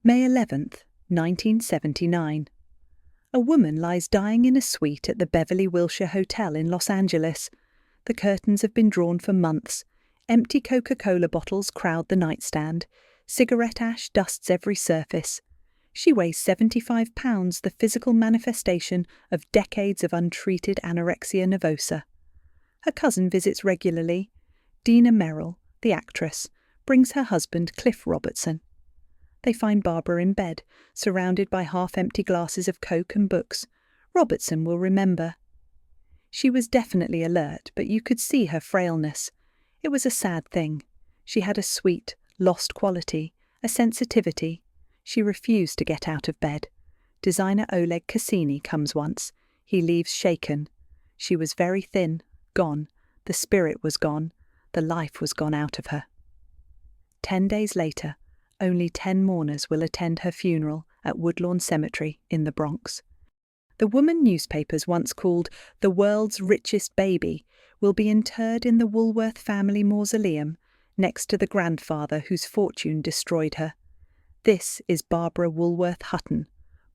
May 11th, 1979. A woman lies dying in a suite at the Beverly Wilshire Hotel in Los Angeles. The curtains have been drawn for months. Empty Coca-Cola bottles crowd the nightstand. Cigarette ash dusts every surface. She weighs 75 pounds, the physical manifestation of decades of untreated anorexia nervosa. Her cousin visits regularly. Dina Merrill, the actress, brings her husband Cliff Robertson. They find Barbara in bed, surrounded by half-empty glasses of Coke and books. Robertson will remember. She was definitely alert, but you could see her frailness. It was a sad thing. She had a sweet, lost quality, a sensitivity. She refused to get out of bed. Designer Oleg Cassini comes once. He leaves shaken. She was very thin, gone. The spirit was gone. The life was gone out of her. 10 days later, only 10 mourners will attend her funeral at Woodlawn Cemetery in the Bronx. The woman newspapers once called the world's richest baby will be interred in the Woolworth family mausoleum next to the grandfather whose fortune destroyed her. This is Barbara Woolworth Hutton,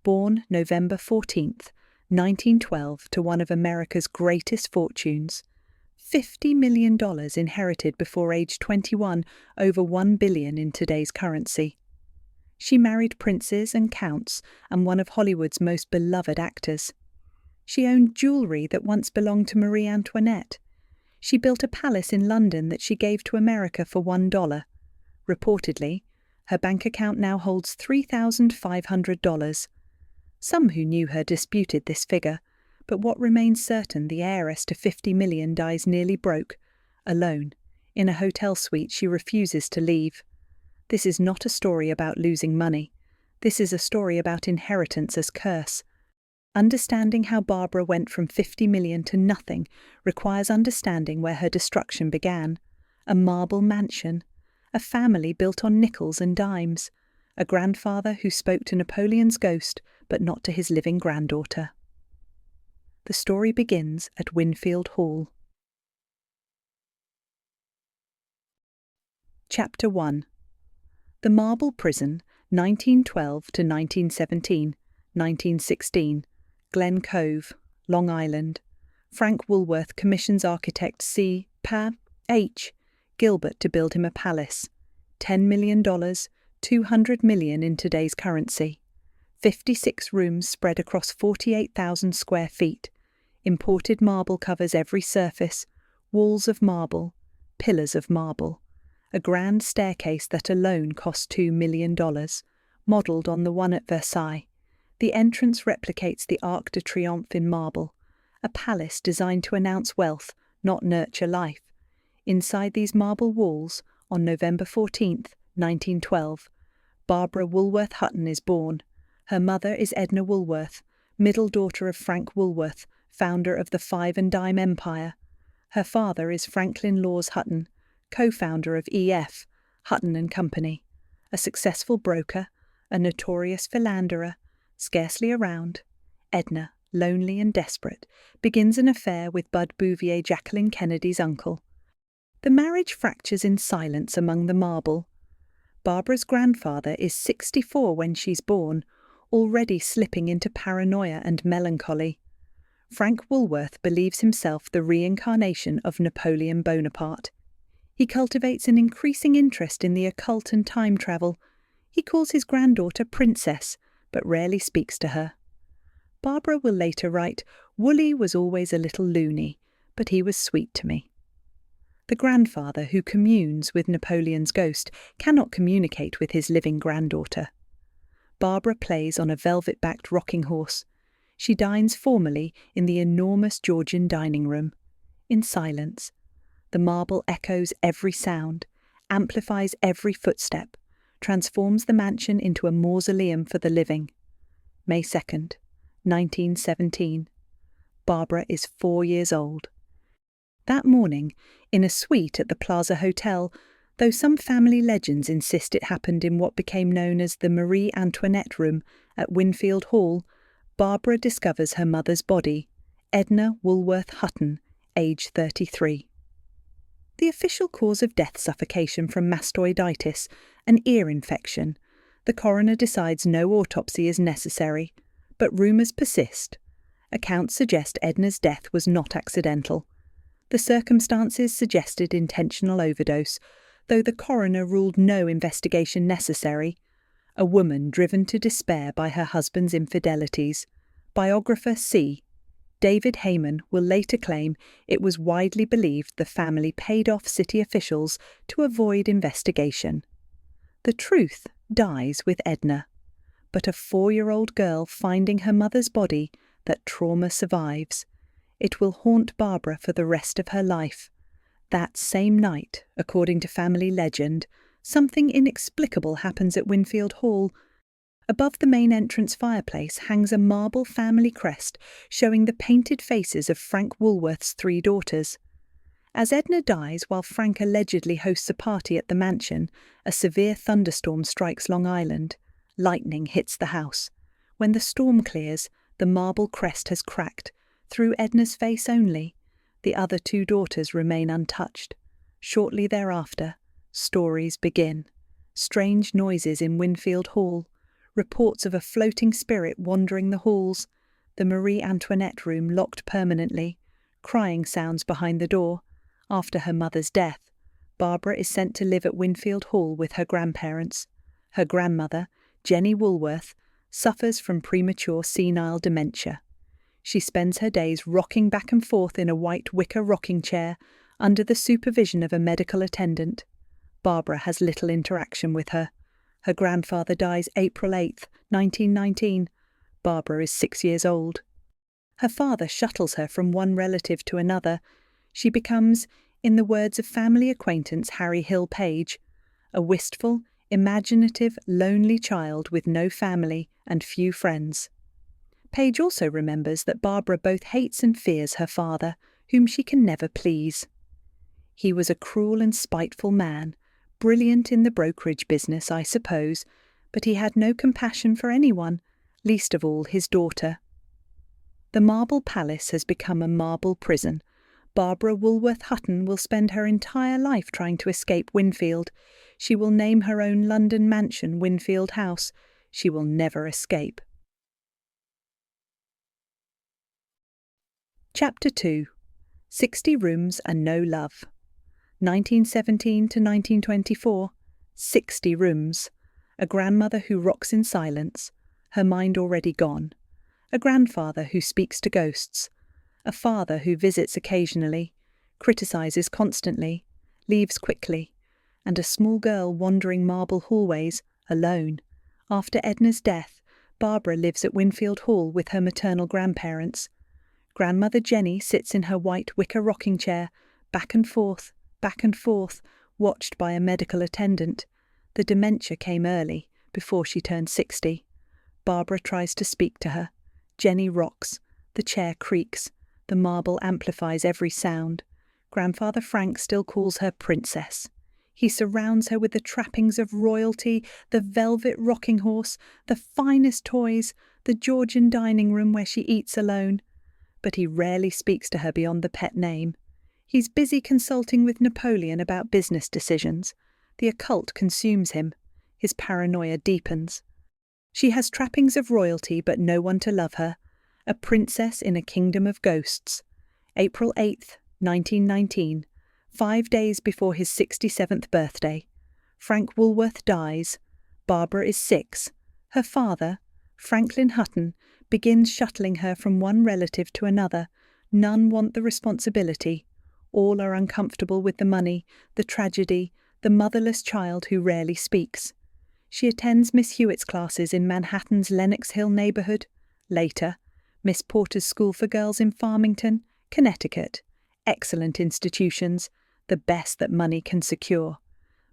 born November 14th, 1912 to one of America's greatest fortunes. $50 million inherited before age 21, over $1 billion in today's currency. She married princes and counts and one of Hollywood's most beloved actors. She owned jewellery that once belonged to Marie Antoinette. She built a palace in London that she gave to America for $1. Reportedly, her bank account now holds $3,500. Some who knew her disputed this figure, but what remains certain, the heiress to $50 million dies nearly broke, alone. In a hotel suite she refuses to leave. This is not a story about losing money. This is a story about inheritance as curse. Understanding how Barbara went from $50 million to nothing requires understanding where her destruction began. A marble mansion. A family built on nickels and dimes. A grandfather who spoke to Napoleon's ghost, but not to his living granddaughter. The story begins at Winfield Hall. Chapter 1. The Marble Prison, 1912 to 1917, 1916, Glen Cove, Long Island. Frank Woolworth commissions architect C. H. Gilbert to build him a palace. $10 million, $200 million in today's currency. 56 rooms spread across 48,000 square feet. Imported marble covers every surface, walls of marble, pillars of marble. A grand staircase that alone cost $2 million, modelled on the one at Versailles. The entrance replicates the Arc de Triomphe in marble, a palace designed to announce wealth, not nurture life. Inside these marble walls, on November 14th, 1912, Barbara Woolworth Hutton is born. Her mother is Edna Woolworth, middle daughter of Frank Woolworth, founder of the Five and Dime Empire. Her father is Franklin Laws Hutton, co-founder of E.F., Hutton and Company, a successful broker, a notorious philanderer, scarcely around. Edna, lonely and desperate, begins an affair with Bud Bouvier, Jacqueline Kennedy's uncle. The marriage fractures in silence among the marble. Barbara's grandfather is 64 when she's born, already slipping into paranoia and melancholy. Frank Woolworth believes himself the reincarnation of Napoleon Bonaparte. He cultivates an increasing interest in the occult and time travel. He calls his granddaughter Princess, but rarely speaks to her. Barbara will later write, "Wooly was always a little loony, but he was sweet to me." The grandfather who communes with Napoleon's ghost cannot communicate with his living granddaughter. Barbara plays on a velvet-backed rocking horse. She dines formally in the enormous Georgian dining room. In silence, the marble echoes every sound, amplifies every footstep, transforms the mansion into a mausoleum for the living. May 2nd, 1917. Barbara is 4 years old. That morning, in a suite at the Plaza Hotel, though some family legends insist it happened in what became known as the Marie Antoinette Room at Winfield Hall, Barbara discovers her mother's body, Edna Woolworth Hutton, age 33. The official cause of death, suffocation from mastoiditis, an ear infection. The coroner decides no autopsy is necessary, but rumours persist. Accounts suggest Edna's death was not accidental. The circumstances suggested intentional overdose, though the coroner ruled no investigation necessary. A woman driven to despair by her husband's infidelities. Biographer C. David Heyman will later claim it was widely believed the family paid off city officials to avoid investigation. The truth dies with Edna, but a 4-year-old girl finding her mother's body, that trauma survives. It will haunt Barbara for the rest of her life. That same night, according to family legend, something inexplicable happens at Winfield Hall. Above the main entrance fireplace hangs a marble family crest showing the painted faces of Frank Woolworth's 3 daughters. As Edna dies while Frank allegedly hosts a party at the mansion, a severe thunderstorm strikes Long Island. Lightning hits the house. When the storm clears, the marble crest has cracked, through Edna's face only. The other 2 daughters remain untouched. Shortly thereafter, stories begin. Strange noises in Winfield Hall, reports of a floating spirit wandering the halls, the Marie Antoinette room locked permanently, crying sounds behind the door. After her mother's death, Barbara is sent to live at Winfield Hall with her grandparents. Her grandmother, Jenny Woolworth, suffers from premature senile dementia. She spends her days rocking back and forth in a white wicker rocking chair under the supervision of a medical attendant. Barbara has little interaction with her. Her grandfather dies April 8, 1919. Barbara is 6 years old. Her father shuttles her from one relative to another. She becomes, in the words of family acquaintance Harry Hill Page, a wistful, imaginative, lonely child with no family and few friends. Page also remembers that Barbara both hates and fears her father, whom she can never please. He was a cruel and spiteful man, brilliant in the brokerage business, I suppose, but he had no compassion for anyone, least of all his daughter. The Marble Palace has become a marble prison. Barbara Woolworth Hutton will spend her entire life trying to escape Winfield. She will name her own London mansion Winfield House. She will never escape. Chapter 2. 60 Rooms and No Love. 1917 to 1924. 60 rooms. A grandmother who rocks in silence, her mind already gone. A grandfather who speaks to ghosts. A father who visits occasionally, criticises constantly, leaves quickly, and a small girl wandering marble hallways, alone. After Edna's death, Barbara lives at Winfield Hall with her maternal grandparents. Grandmother Jenny sits in her white wicker rocking chair, back and forth, watched by a medical attendant. The dementia came early, before she turned 60. Barbara tries to speak to her. Jenny rocks. The chair creaks. The marble amplifies every sound. Grandfather Frank still calls her princess. He surrounds her with the trappings of royalty, the velvet rocking horse, the finest toys, the Georgian dining room where she eats alone. But he rarely speaks to her beyond the pet name. He's busy consulting with Napoleon about business decisions. The occult consumes him. His paranoia deepens. She has trappings of royalty but no one to love her. A princess in a kingdom of ghosts. April 8th, 1919, 5 days before his 67th birthday. Frank Woolworth dies. Barbara is 6. Her father, Franklin Hutton, begins shuttling her from one relative to another. None want the responsibility. All are uncomfortable with the money, the tragedy, the motherless child who rarely speaks. She attends Miss Hewitt's classes in Manhattan's Lenox Hill neighborhood. Later, Miss Porter's School for Girls in Farmington, Connecticut. Excellent institutions, the best that money can secure.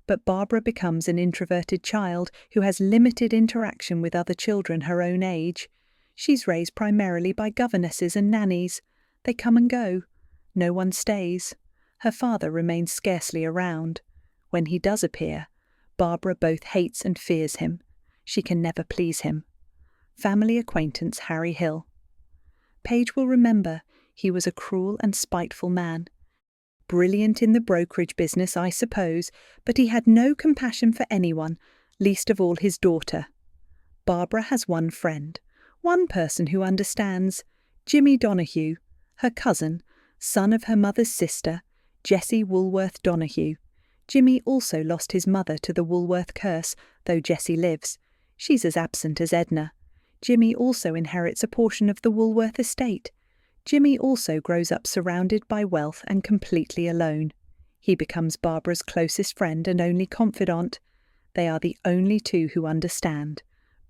But Barbara becomes an introverted child who has limited interaction with other children her own age. She's raised primarily by governesses and nannies. They come and go. No one stays. Her father remains scarcely around. When he does appear, Barbara both hates and fears him. She can never please him. Family acquaintance Harry Hill. Page will remember he was a cruel and spiteful man. Brilliant in the brokerage business, I suppose, but he had no compassion for anyone, least of all his daughter. Barbara has one friend, one person who understands, Jimmy Donahue, her cousin, son of her mother's sister, Jessie Woolworth Donahue. Jimmy also lost his mother to the Woolworth curse, though Jessie lives. She's as absent as Edna. Jimmy also inherits a portion of the Woolworth estate. Jimmy also grows up surrounded by wealth and completely alone. He becomes Barbara's closest friend and only confidant. They are the only two who understand.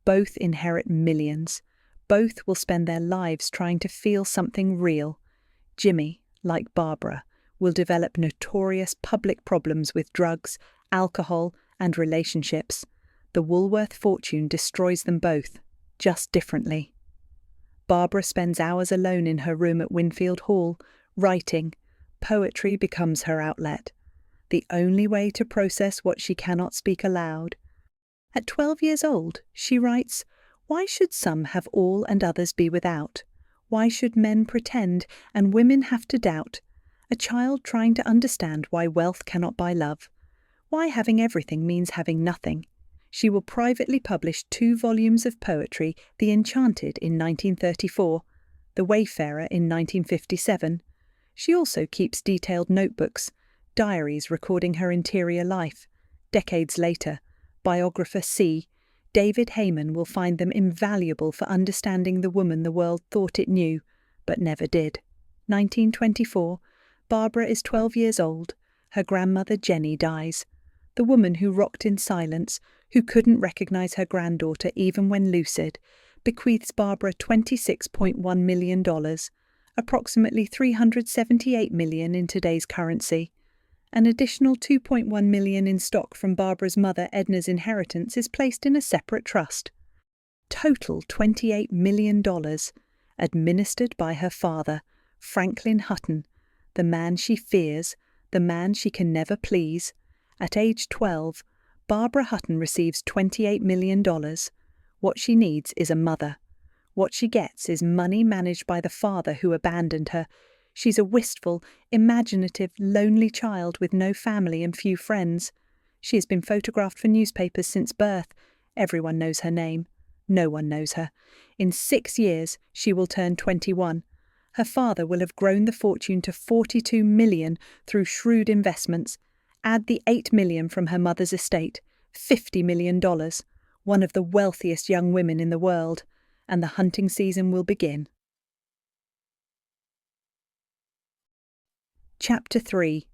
Both inherit millions. Both will spend their lives trying to feel something real. Jimmy, like Barbara, will develop notorious public problems with drugs, alcohol, and relationships. The Woolworth fortune destroys them both, just differently. Barbara spends hours alone in her room at Winfield Hall, writing. Poetry becomes her outlet, the only way to process what she cannot speak aloud. At 12 years old, she writes, "Why should some have all and others be without? Why should men pretend and women have to doubt? A child trying to understand why wealth cannot buy love. Why having everything means having nothing." She will privately publish 2 volumes of poetry, The Enchanted in 1934, The Wayfarer in 1957. She also keeps detailed notebooks, diaries recording her interior life. Decades later, biographer C. David Heyman will find them invaluable for understanding the woman the world thought it knew, but never did. 1924, Barbara is 12 years old. Her grandmother Jenny dies. The woman who rocked in silence, who couldn't recognize her granddaughter even when lucid, bequeaths Barbara $26.1 million, approximately $378 million in today's currency. An additional $2.1 million in stock from Barbara's mother Edna's inheritance is placed in a separate trust. Total $28 million, administered by her father, Franklin Hutton, the man she fears, the man she can never please. At age 12, Barbara Hutton receives $28 million. What she needs is a mother. What she gets is money managed by the father who abandoned her. She's a wistful, imaginative, lonely child with no family and few friends. She has been photographed for newspapers since birth. Everyone knows her name. No one knows her. In 6 years, she will turn 21. Her father will have grown the fortune to $42 million through shrewd investments. Add the $8 million from her mother's estate, $50 million, one of the wealthiest young women in the world, and the hunting season will begin. Chapter 3.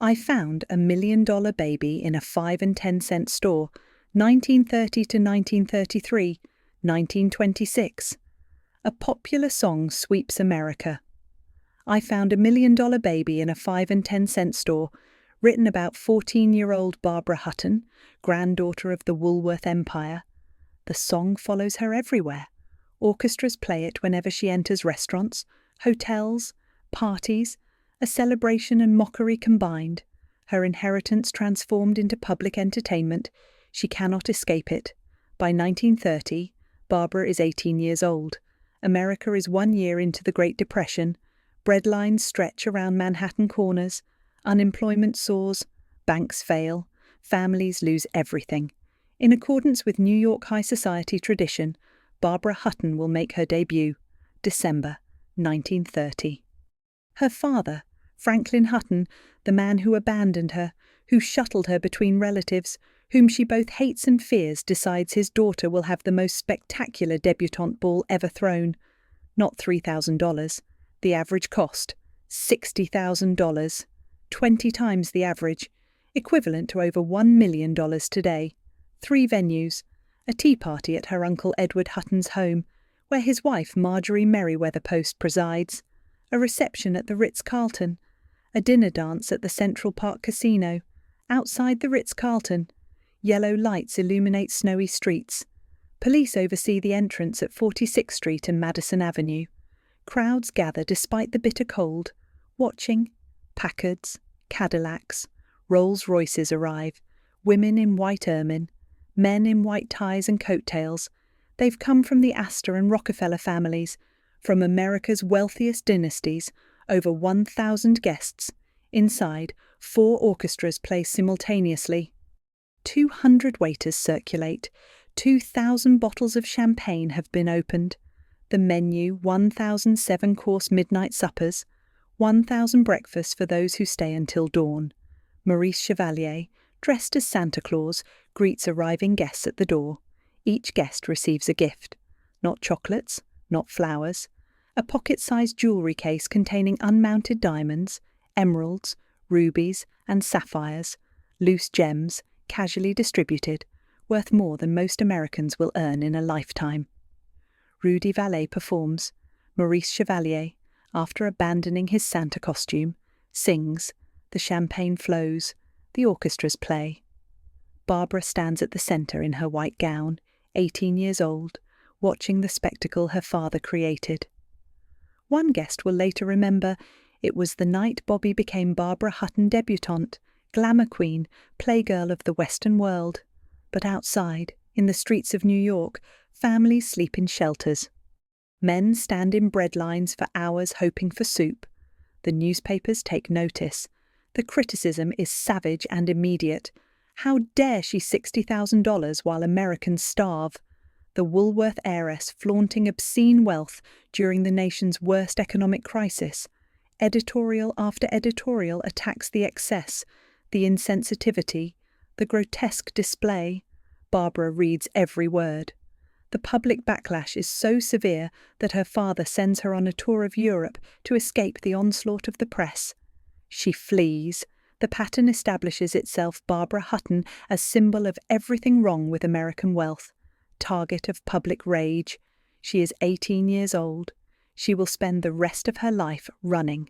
I found a $1 million baby in a 5 and 10 cent store, 1930 to 1933, 1926. A popular song sweeps America. I found a $1 million baby in a 5 and 10 cent store, written about 14-year-old Barbara Hutton, granddaughter of the Woolworth Empire. The song follows her everywhere. Orchestras play it whenever she enters restaurants, hotels, parties, a celebration and mockery combined. Her inheritance transformed into public entertainment. She cannot escape it. By 1930, Barbara is 18 years old. America is 1 year into the Great Depression. Bread lines stretch around Manhattan corners. Unemployment soars, banks fail, families lose everything. In accordance with New York high society tradition, Barbara Hutton will make her debut, December 1930. Her father, Franklin Hutton, the man who abandoned her, who shuttled her between relatives, whom she both hates and fears, decides his daughter will have the most spectacular debutante ball ever thrown. Not $3,000. The average cost, $60,000. 20 times the average, equivalent to over $1 million today. 3 venues, a tea party at her Uncle Edward Hutton's home, where his wife Marjorie Merriweather Post presides, a reception at the Ritz-Carlton, a dinner dance at the Central Park Casino. Outside the Ritz-Carlton, yellow lights illuminate snowy streets. Police oversee the entrance at 46th Street and Madison Avenue. Crowds gather despite the bitter cold, watching. Packards, Cadillacs, Rolls-Royces arrive, women in white ermine, men in white ties and coattails. They've come from the Astor and Rockefeller families, from America's wealthiest dynasties, over 1,000 guests. Inside, 4 orchestras play simultaneously. 200 waiters circulate. 2,000 bottles of champagne have been opened. The menu, 1,007 course midnight suppers, 1,000 breakfasts for those who stay until dawn. Maurice Chevalier, dressed as Santa Claus, greets arriving guests at the door. Each guest receives a gift. Not chocolates, not flowers. A pocket-sized jewellery case containing unmounted diamonds, emeralds, rubies and sapphires, loose gems, casually distributed, worth more than most Americans will earn in a lifetime. Rudy Vallee performs. Maurice Chevalier, after abandoning his Santa costume, sings. The champagne flows. The orchestras play. Barbara stands at the centre in her white gown, 18 years old, watching the spectacle her father created. One guest will later remember it was the night Bobby became Barbara Hutton debutante, glamour queen, playgirl of the Western world. But outside, in the streets of New York, families sleep in shelters. Men stand in bread lines for hours hoping for soup. The newspapers take notice. The criticism is savage and immediate. How dare she $60,000 while Americans starve? The Woolworth heiress flaunting obscene wealth during the nation's worst economic crisis. Editorial after editorial attacks the excess, the insensitivity, the grotesque display. Barbara reads every word. The public backlash is so severe that her father sends her on a tour of Europe to escape the onslaught of the press. She flees. The pattern establishes itself, Barbara Hutton, as symbol of everything wrong with American wealth. Target of public rage. She is 18 years old. She will spend the rest of her life running.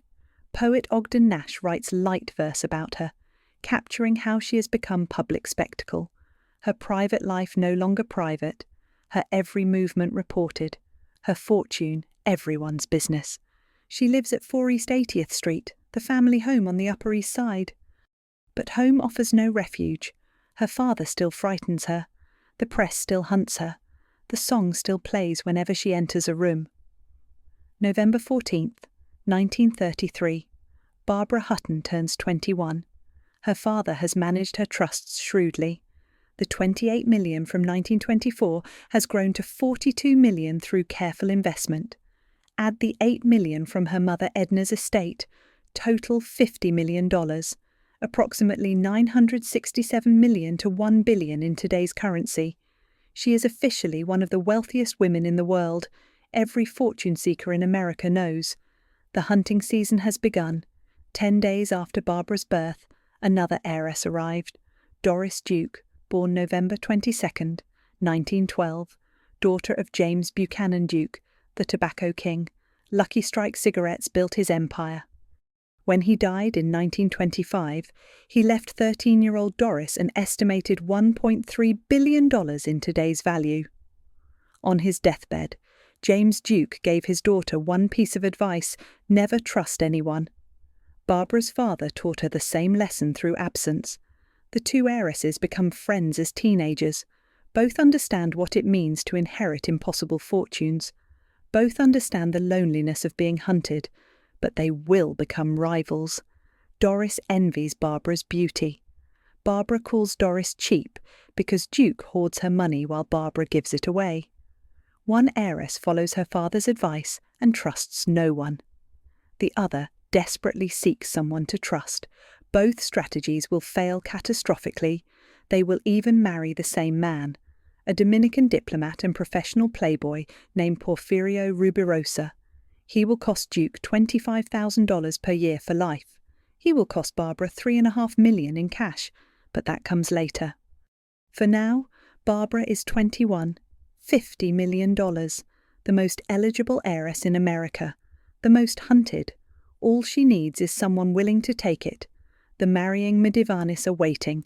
Poet Ogden Nash writes light verse about her, capturing how she has become public spectacle. Her private life no longer private, her every movement reported, her fortune everyone's business. She lives at 4 East 80th Street, the family home on the Upper East Side. But home offers no refuge. Her father still frightens her. The press still hunts her. The song still plays whenever she enters a room. November 14th, 1933. Barbara Hutton turns 21. Her father has managed her trusts shrewdly. The $28 million from 1924 has grown to $42 million through careful investment. Add the $8 million from her mother Edna's estate, total $50 million, approximately $967 million to $1 billion in today's currency. She is officially one of the wealthiest women in the world. Every fortune seeker in America knows. The hunting season has begun. 10 days after Barbara's birth, another heiress arrived, Doris Duke, born November 22nd, 1912, daughter of James Buchanan Duke, the tobacco king. Lucky Strike cigarettes built his empire. When he died in 1925, he left 13-year-old Doris an estimated $1.3 billion in today's value. On his deathbed, James Duke gave his daughter one piece of advice: never trust anyone. Barbara's father taught her the same lesson through absence. The two heiresses become friends as teenagers. Both understand what it means to inherit impossible fortunes. Both understand the loneliness of being hunted, but they will become rivals. Doris envies Barbara's beauty. Barbara calls Doris cheap because Duke hoards her money while Barbara gives it away. One heiress follows her father's advice and trusts no one. The other desperately seeks someone to trust. Both strategies will fail catastrophically. They will even marry the same man, a Dominican diplomat and professional playboy named Porfirio Rubirosa. He will cost Duke $25,000 per year for life. He will cost Barbara $3.5 million in cash, but that comes later. For now, Barbara is 21, $50 million, the most eligible heiress in America, the most hunted. All she needs is someone willing to take it. The marrying Medivanis are waiting.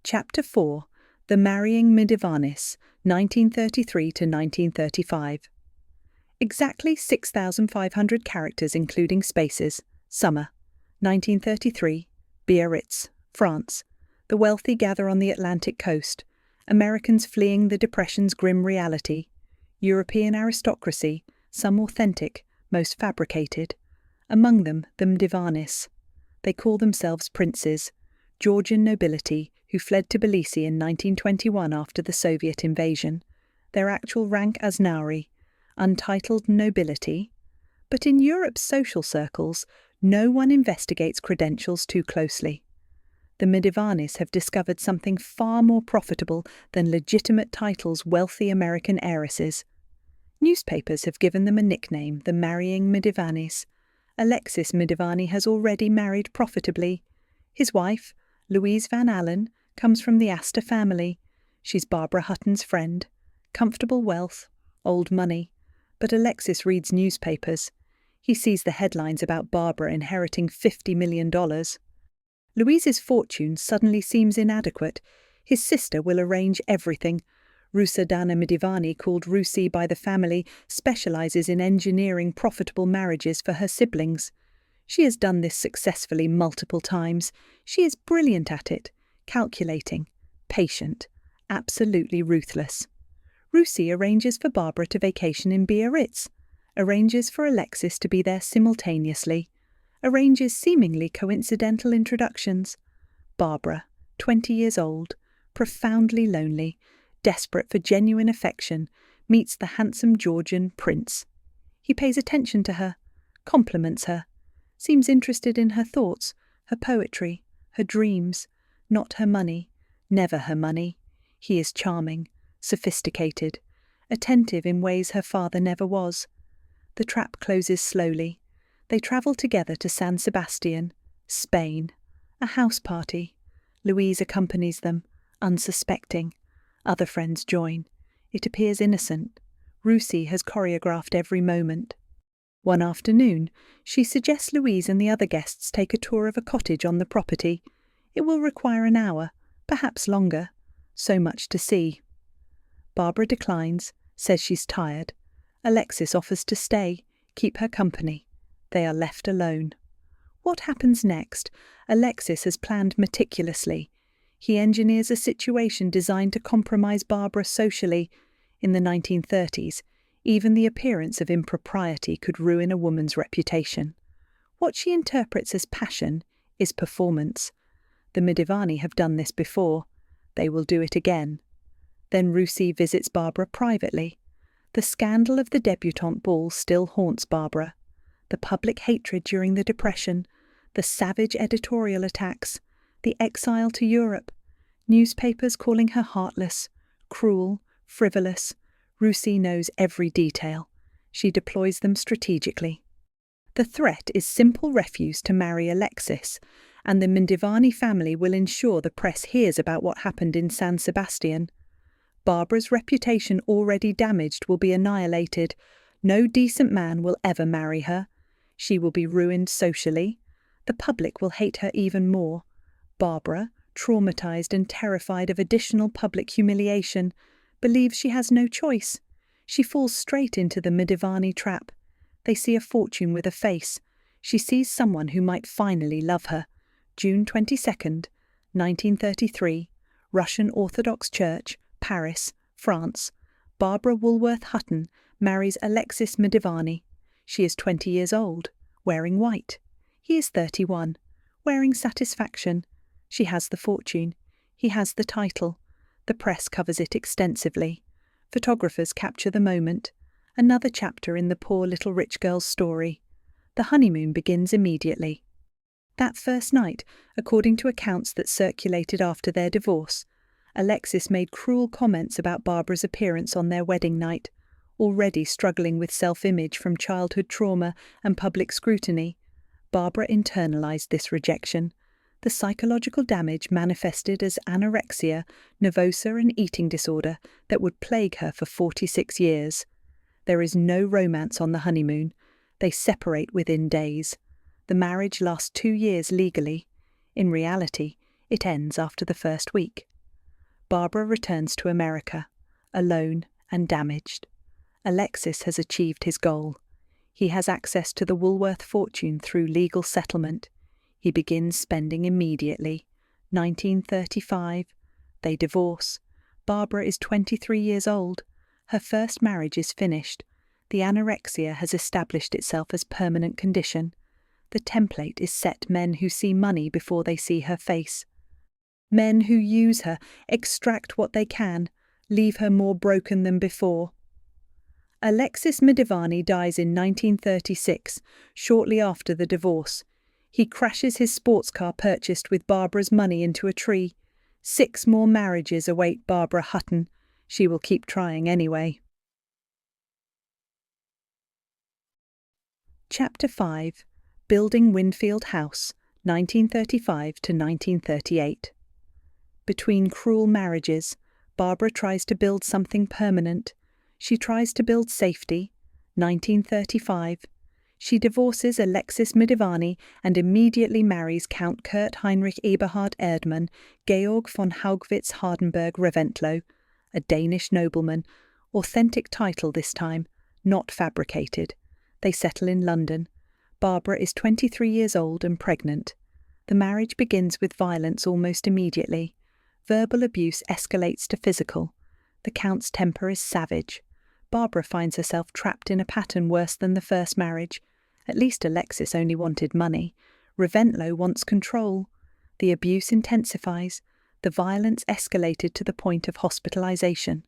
Chapter 4. The Marrying Medivanis, 1933 to 1935. Exactly 6,500 characters including spaces. Summer. 1933. Biarritz, France. The wealthy gather on the Atlantic coast. Americans fleeing the Depression's grim reality. European aristocracy, some authentic, most fabricated. Among them, the Medivanis. They call themselves princes, Georgian nobility who fled Tbilisi in 1921 after the Soviet invasion. Their actual rank Asnauri, untitled nobility. But in Europe's social circles, no one investigates credentials too closely. The Medivanis have discovered something far more profitable than legitimate titles wealthy American heiresses. Newspapers have given them a nickname, the marrying Medivanis. Alexis Medivani has already married profitably. His wife, Louise Van Allen, comes from the Astor family. She's Barbara Hutton's friend. Comfortable wealth, old money. But Alexis reads newspapers. He sees the headlines about Barbara inheriting $50 million. Louise's fortune suddenly seems inadequate. His sister will arrange everything. Rusadana Medivani, called Rusi by the family, specializes in engineering profitable marriages for her siblings. She has done this successfully multiple times. She is brilliant at it, calculating, patient, absolutely ruthless. Rusi arranges for Barbara to vacation in Biarritz, arranges for Alexis to be there simultaneously, arranges seemingly coincidental introductions. Barbara, 20 years old, profoundly lonely, desperate for genuine affection, meets the handsome Georgian prince. He pays attention to her, compliments her, seems interested in her thoughts, her poetry, her dreams, not her money, never her money. He is charming, sophisticated, attentive in ways her father never was. The trap closes slowly. They travel together to San Sebastian, Spain. A house party. Louise accompanies them, unsuspecting. Other friends join. It appears innocent. Rusi has choreographed every moment. One afternoon, she suggests Louise and the other guests take a tour of a cottage on the property. It will require an hour, perhaps longer. So much to see. Barbara declines, says she's tired. Alexis offers to stay, keep her company. They are left alone. What happens next? Alexis has planned meticulously. He engineers a situation designed to compromise Barbara socially. In the 1930s, even the appearance of impropriety could ruin a woman's reputation. What she interprets as passion is performance. The Medivani have done this before. They will do it again. Then Rusi visits Barbara privately. The scandal of the debutante ball still haunts Barbara. The public hatred during the Depression, the savage editorial attacks, the exile to Europe, newspapers calling her heartless, cruel, frivolous. Rusi knows every detail. She deploys them strategically. The threat is simple refuse to marry Alexis, and the Medivani family will ensure the press hears about what happened in San Sebastian. Barbara's reputation already damaged will be annihilated. No decent man will ever marry her. She will be ruined socially. The public will hate her even more. Barbara, traumatized and terrified of additional public humiliation, believes she has no choice. She falls straight into the Medivani trap. They see a fortune with a face. She sees someone who might finally love her. June 22nd, 1933, Russian Orthodox Church, Paris, France. Barbara Woolworth Hutton marries Alexis Medivani. She is 20 years old, wearing white. He is 31, wearing satisfaction. She has the fortune. He has the title. The press covers it extensively. Photographers capture the moment. Another chapter in the poor little rich girl's story. The honeymoon begins immediately. That first night, according to accounts that circulated after their divorce, Alexis made cruel comments about Barbara's appearance on their wedding night. Already struggling with self-image from childhood trauma and public scrutiny, Barbara internalized this rejection. The psychological damage manifested as anorexia, nervosa and eating disorder that would plague her for 46 years. There is no romance on the honeymoon. They separate within days. The marriage lasts 2 years legally. In reality, it ends after the first week. Barbara returns to America, alone and damaged. Alexis has achieved his goal. He has access to the Woolworth fortune through legal settlement. He begins spending immediately. 1935. They divorce. Barbara is 23 years old. Her first marriage is finished. The anorexia has established itself as permanent condition. The template is set men who see money before they see her face. Men who use her, extract what they can, leave her more broken than before. Alexis Midivani dies in 1936, shortly after the divorce. He crashes his sports car purchased with Barbara's money into a tree. 6 more marriages await Barbara Hutton. She will keep trying anyway. Chapter 5. Building Winfield House, 1935 to 1938. Between cruel marriages, Barbara tries to build something permanent. She tries to build safety. 1935. She divorces Alexis Midivani and immediately marries Count Kurt Heinrich Eberhard Erdmann, Georg von Haugwitz Hardenberg Reventlow, a Danish nobleman, authentic title this time, not fabricated. They settle in London. Barbara is 23 years old and pregnant. The marriage begins with violence almost immediately. Verbal abuse escalates to physical. The Count's temper is savage. Barbara finds herself trapped in a pattern worse than the first marriage. At least Alexis only wanted money. Reventlow wants control. The abuse intensifies. The violence escalated to the point of hospitalization.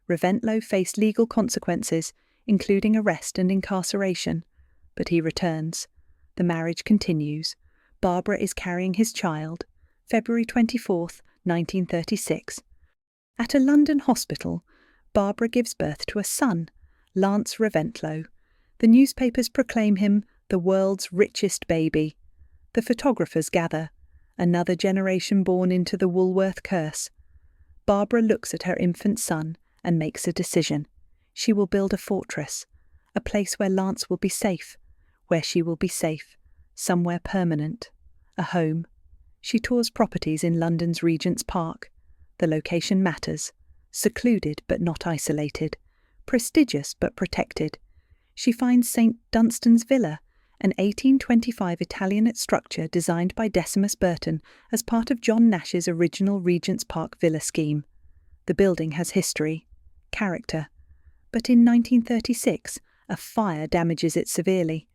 Reventlow faced legal consequences, including arrest and incarceration. But he returns. The marriage continues. Barbara is carrying his child. February 24th, 1936. At a London hospital, Barbara gives birth to a son, Lance Reventlow. The newspapers proclaim him the world's richest baby. The photographers gather. Another generation born into the Woolworth curse. Barbara looks at her infant son and makes a decision. She will build a fortress, a place where Lance will be safe, where she will be safe, somewhere permanent, a home. She tours properties in London's Regent's Park. The location matters. Secluded but not isolated. Prestigious but protected. She finds St. Dunstan's Villa, an 1825 Italianate structure designed by Decimus Burton as part of John Nash's original Regent's Park villa scheme. The building has history, character. But in 1936, a fire damages it severely.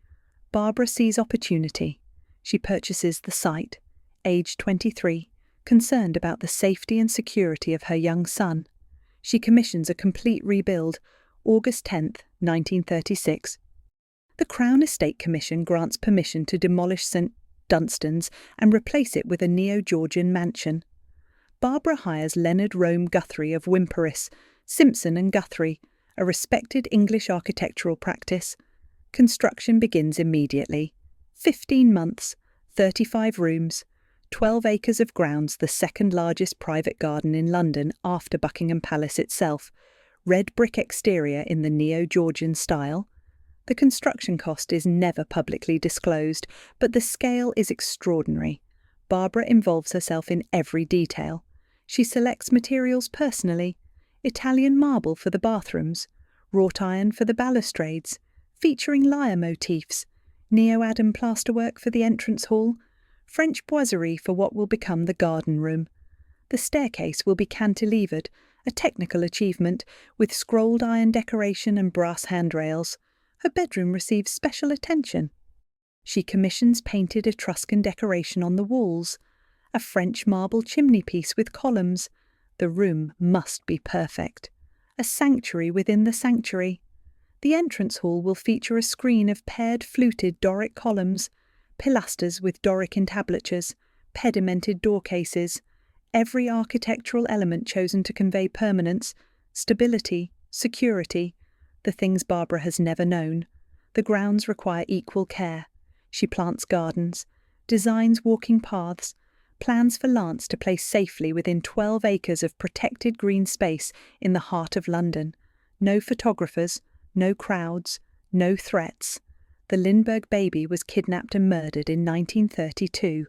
Barbara sees opportunity. She purchases the site, aged 23, concerned about the safety and security of her young son. She commissions a complete rebuild, August 10, 1936. The Crown Estate Commission grants permission to demolish St. Dunstan's and replace it with a neo-Georgian mansion. Barbara hires Leonard Rome Guthrie of Wimperis, Simpson and Guthrie, a respected English architectural practice. Construction begins immediately. 15 months, 35 rooms, 12 acres of grounds, the second largest private garden in London after Buckingham Palace itself, red brick exterior in the neo-Georgian style. The construction cost is never publicly disclosed, but the scale is extraordinary. Barbara involves herself in every detail. She selects materials personally. Italian marble for the bathrooms, wrought iron for the balustrades, featuring lyre motifs, neo-Adam plasterwork for the entrance hall, French boiserie for what will become the garden room. The staircase will be cantilevered, a technical achievement, with scrolled iron decoration and brass handrails. Her bedroom receives special attention. She commissions painted Etruscan decoration on the walls, a French marble chimney-piece with columns. The room must be perfect. A sanctuary within the sanctuary. The entrance hall will feature a screen of paired fluted Doric columns, pilasters with Doric entablatures, pedimented door cases, every architectural element chosen to convey permanence, stability, security, the things Barbara has never known. The grounds require equal care. She plants gardens, designs walking paths, plans for Lance to place safely within 12 acres of protected green space in the heart of London. No photographers, no crowds, no threats. The Lindbergh baby was kidnapped and murdered in 1932.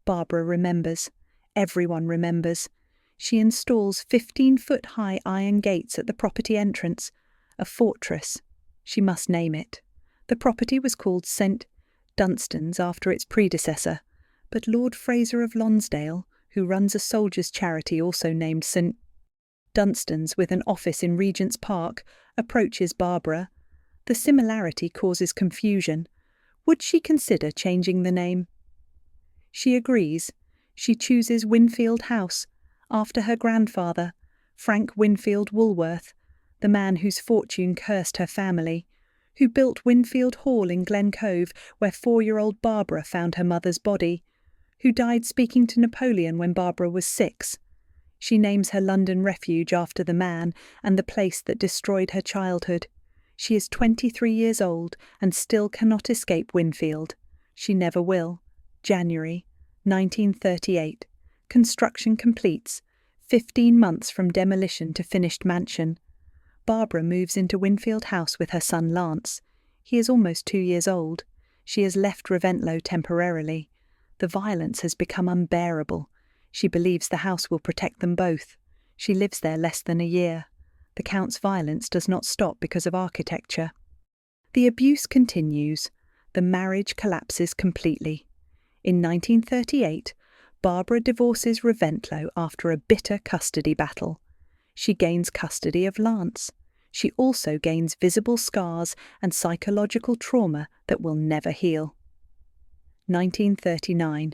Barbara remembers. Everyone remembers. She installs 15-foot-high iron gates at the property entrance. A fortress. She must name it. The property was called St. Dunstan's after its predecessor, but Lord Fraser of Lonsdale, who runs a soldiers' charity also named St. Dunstan's with an office in Regent's Park, approaches Barbara. The similarity causes confusion. Would she consider changing the name? She agrees. She chooses Winfield House, after her grandfather, Frank Winfield Woolworth, the man whose fortune cursed her family, who built Winfield Hall in Glen Cove, where 4-year-old Barbara found her mother's body, who died speaking to Napoleon when Barbara was 6. She names her London refuge after the man and the place that destroyed her childhood. She is 23 years old and still cannot escape Winfield. She never will. January 1938. Construction completes. 15 months from demolition to finished mansion. Barbara moves into Winfield House with her son Lance. He is almost 2 years old. She has left Reventlow temporarily. The violence has become unbearable. She believes the house will protect them both. She lives there less than a year. The Count's violence does not stop because of architecture. The abuse continues. The marriage collapses completely. In 1938, Barbara divorces Reventlow after a bitter custody battle. She gains custody of Lance. She also gains visible scars and psychological trauma that will never heal. 1939.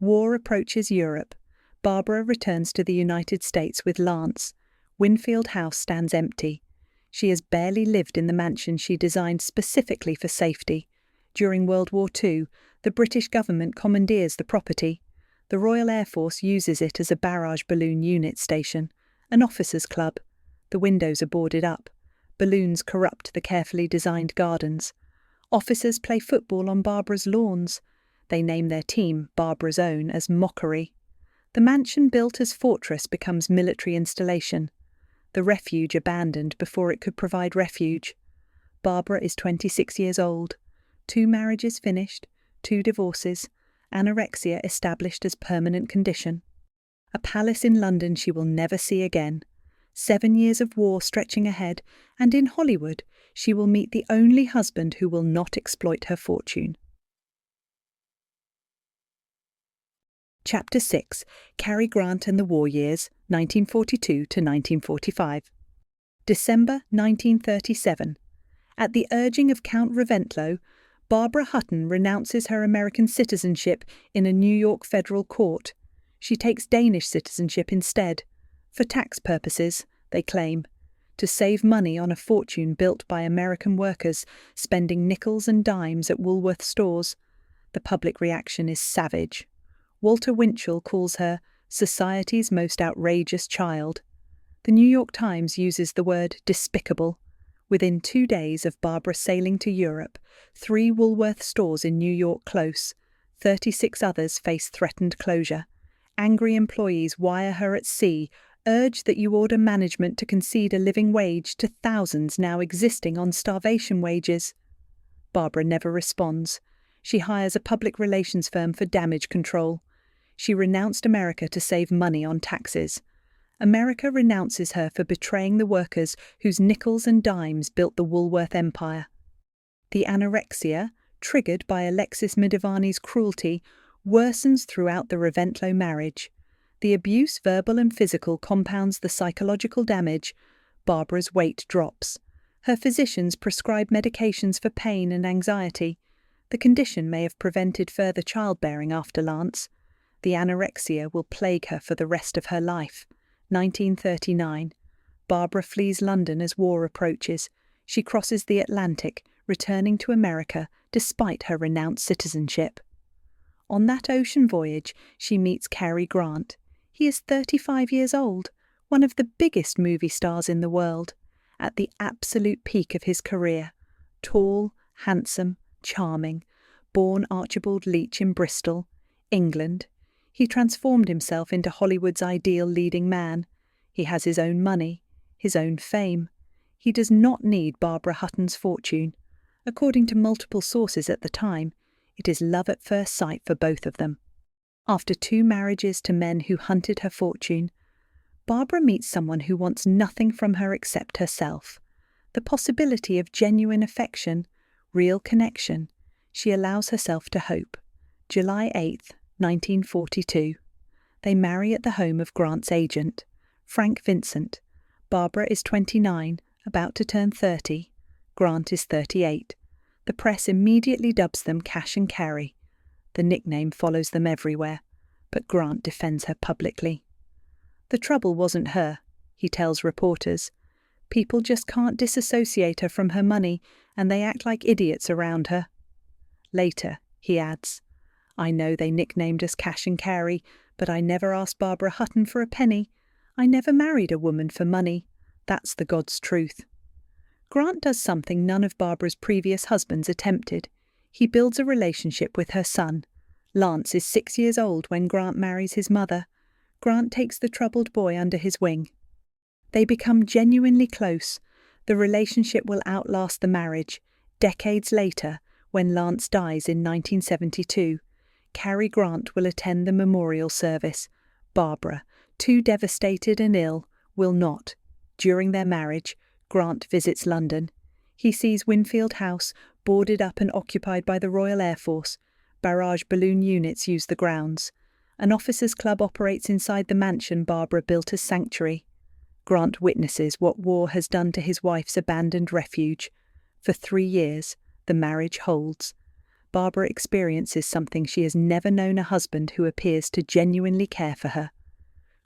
War approaches Europe. Barbara returns to the United States with Lance. Winfield House stands empty. She has barely lived in the mansion she designed specifically for safety. During World War II, the British government commandeers the property. The Royal Air Force uses it as a barrage balloon unit station, an officers' club. The windows are boarded up. Balloons corrupt the carefully designed gardens. Officers play football on Barbara's lawns. They name their team, Barbara's own, as mockery. The mansion built as fortress becomes military installation. The refuge abandoned before it could provide refuge. Barbara is 26 years old. 2 marriages finished, 2 divorces, anorexia established as permanent condition. A palace in London she will never see again. 7 years of war stretching ahead, and in Hollywood she will meet the only husband who will not exploit her fortune. Chapter 6. Cary Grant and the War Years, 1942 to 1945. December 1937. At the urging of Count Reventlow, Barbara Hutton renounces her American citizenship in a New York federal court. She takes Danish citizenship instead. For tax purposes, they claim. To save money on a fortune built by American workers, spending nickels and dimes at Woolworth stores. The public reaction is savage. Walter Winchell calls her society's most outrageous child. The New York Times uses the word despicable. Within 2 days of Barbara sailing to Europe, 3 Woolworth stores in New York close. 36 others face threatened closure. Angry employees wire her at sea, urge that you order management to concede a living wage to thousands now existing on starvation wages. Barbara never responds. She hires a public relations firm for damage control. She renounced America to save money on taxes. America renounces her for betraying the workers whose nickels and dimes built the Woolworth empire. The anorexia, triggered by Alexis Midavani's cruelty, worsens throughout the Reventlow marriage. The abuse, verbal and physical, compounds the psychological damage. Barbara's weight drops. Her physicians prescribe medications for pain and anxiety. The condition may have prevented further childbearing after Lance. The anorexia will plague her for the rest of her life. 1939. Barbara flees London as war approaches. She crosses the Atlantic, returning to America despite her renounced citizenship. On that ocean voyage, she meets Cary Grant. He is 35 years old, one of the biggest movie stars in the world, at the absolute peak of his career. Tall, handsome, charming, born Archibald Leach in Bristol, England. He transformed himself into Hollywood's ideal leading man. He has his own money, his own fame. He does not need Barbara Hutton's fortune. According to multiple sources at the time, it is love at first sight for both of them. After 2 marriages to men who hunted her fortune, Barbara meets someone who wants nothing from her except herself. The possibility of genuine affection, real connection. She allows herself to hope. July 8th, 1942. They marry at the home of Grant's agent, Frank Vincent. Barbara is 29, about to turn 30. Grant is 38. The press immediately dubs them Cash and Carry. The nickname follows them everywhere, but Grant defends her publicly. The trouble wasn't her, he tells reporters. People just can't disassociate her from her money, and they act like idiots around her. Later, he adds, I know they nicknamed us Cash and Carry, but I never asked Barbara Hutton for a penny. I never married a woman for money. That's the God's truth. Grant does something none of Barbara's previous husbands attempted. He builds a relationship with her son. Lance is 6 years old when Grant marries his mother. Grant takes the troubled boy under his wing. They become genuinely close. The relationship will outlast the marriage. Decades later, when Lance dies in 1972, Cary Grant will attend the memorial service. Barbara, too devastated and ill, will not. During their marriage, Grant visits London. He sees Winfield House, boarded up and occupied by the Royal Air Force. Barrage balloon units use the grounds. An officers' club operates inside the mansion Barbara built as sanctuary. Grant witnesses what war has done to his wife's abandoned refuge. For 3 years, the marriage holds. Barbara experiences something she has never known a husband who appears to genuinely care for her.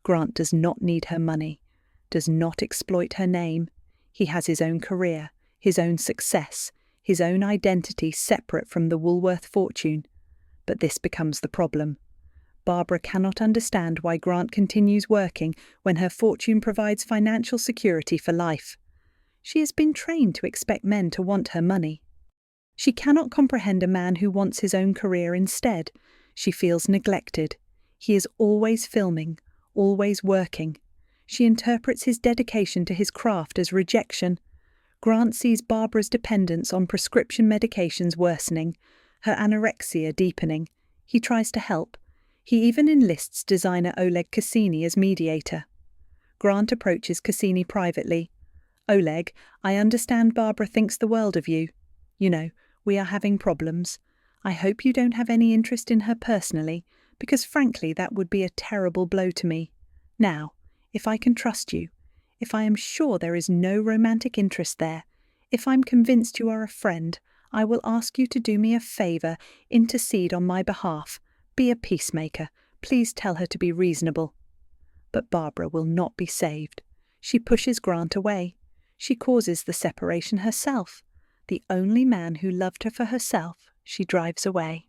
Grant does not need her money, does not exploit her name. He has his own career, his own success, his own identity separate from the Woolworth fortune. But this becomes the problem. Barbara cannot understand why Grant continues working when her fortune provides financial security for life. She has been trained to expect men to want her money. She cannot comprehend a man who wants his own career instead. She feels neglected. He is always filming, always working. She interprets his dedication to his craft as rejection. Grant sees Barbara's dependence on prescription medications worsening, her anorexia deepening. He tries to help. He even enlists designer Oleg Cassini as mediator. Grant approaches Cassini privately. Oleg, I understand Barbara thinks the world of you. You know, we are having problems. I hope you don't have any interest in her personally, because frankly that would be a terrible blow to me. Now, if I can trust you, if I am sure there is no romantic interest there, if I'm convinced you are a friend, I will ask you to do me a favour, intercede on my behalf. Be a peacemaker. Please tell her to be reasonable. But Barbara will not be saved. She pushes Grant away. She causes the separation herself. The only man who loved her for herself, she drives away.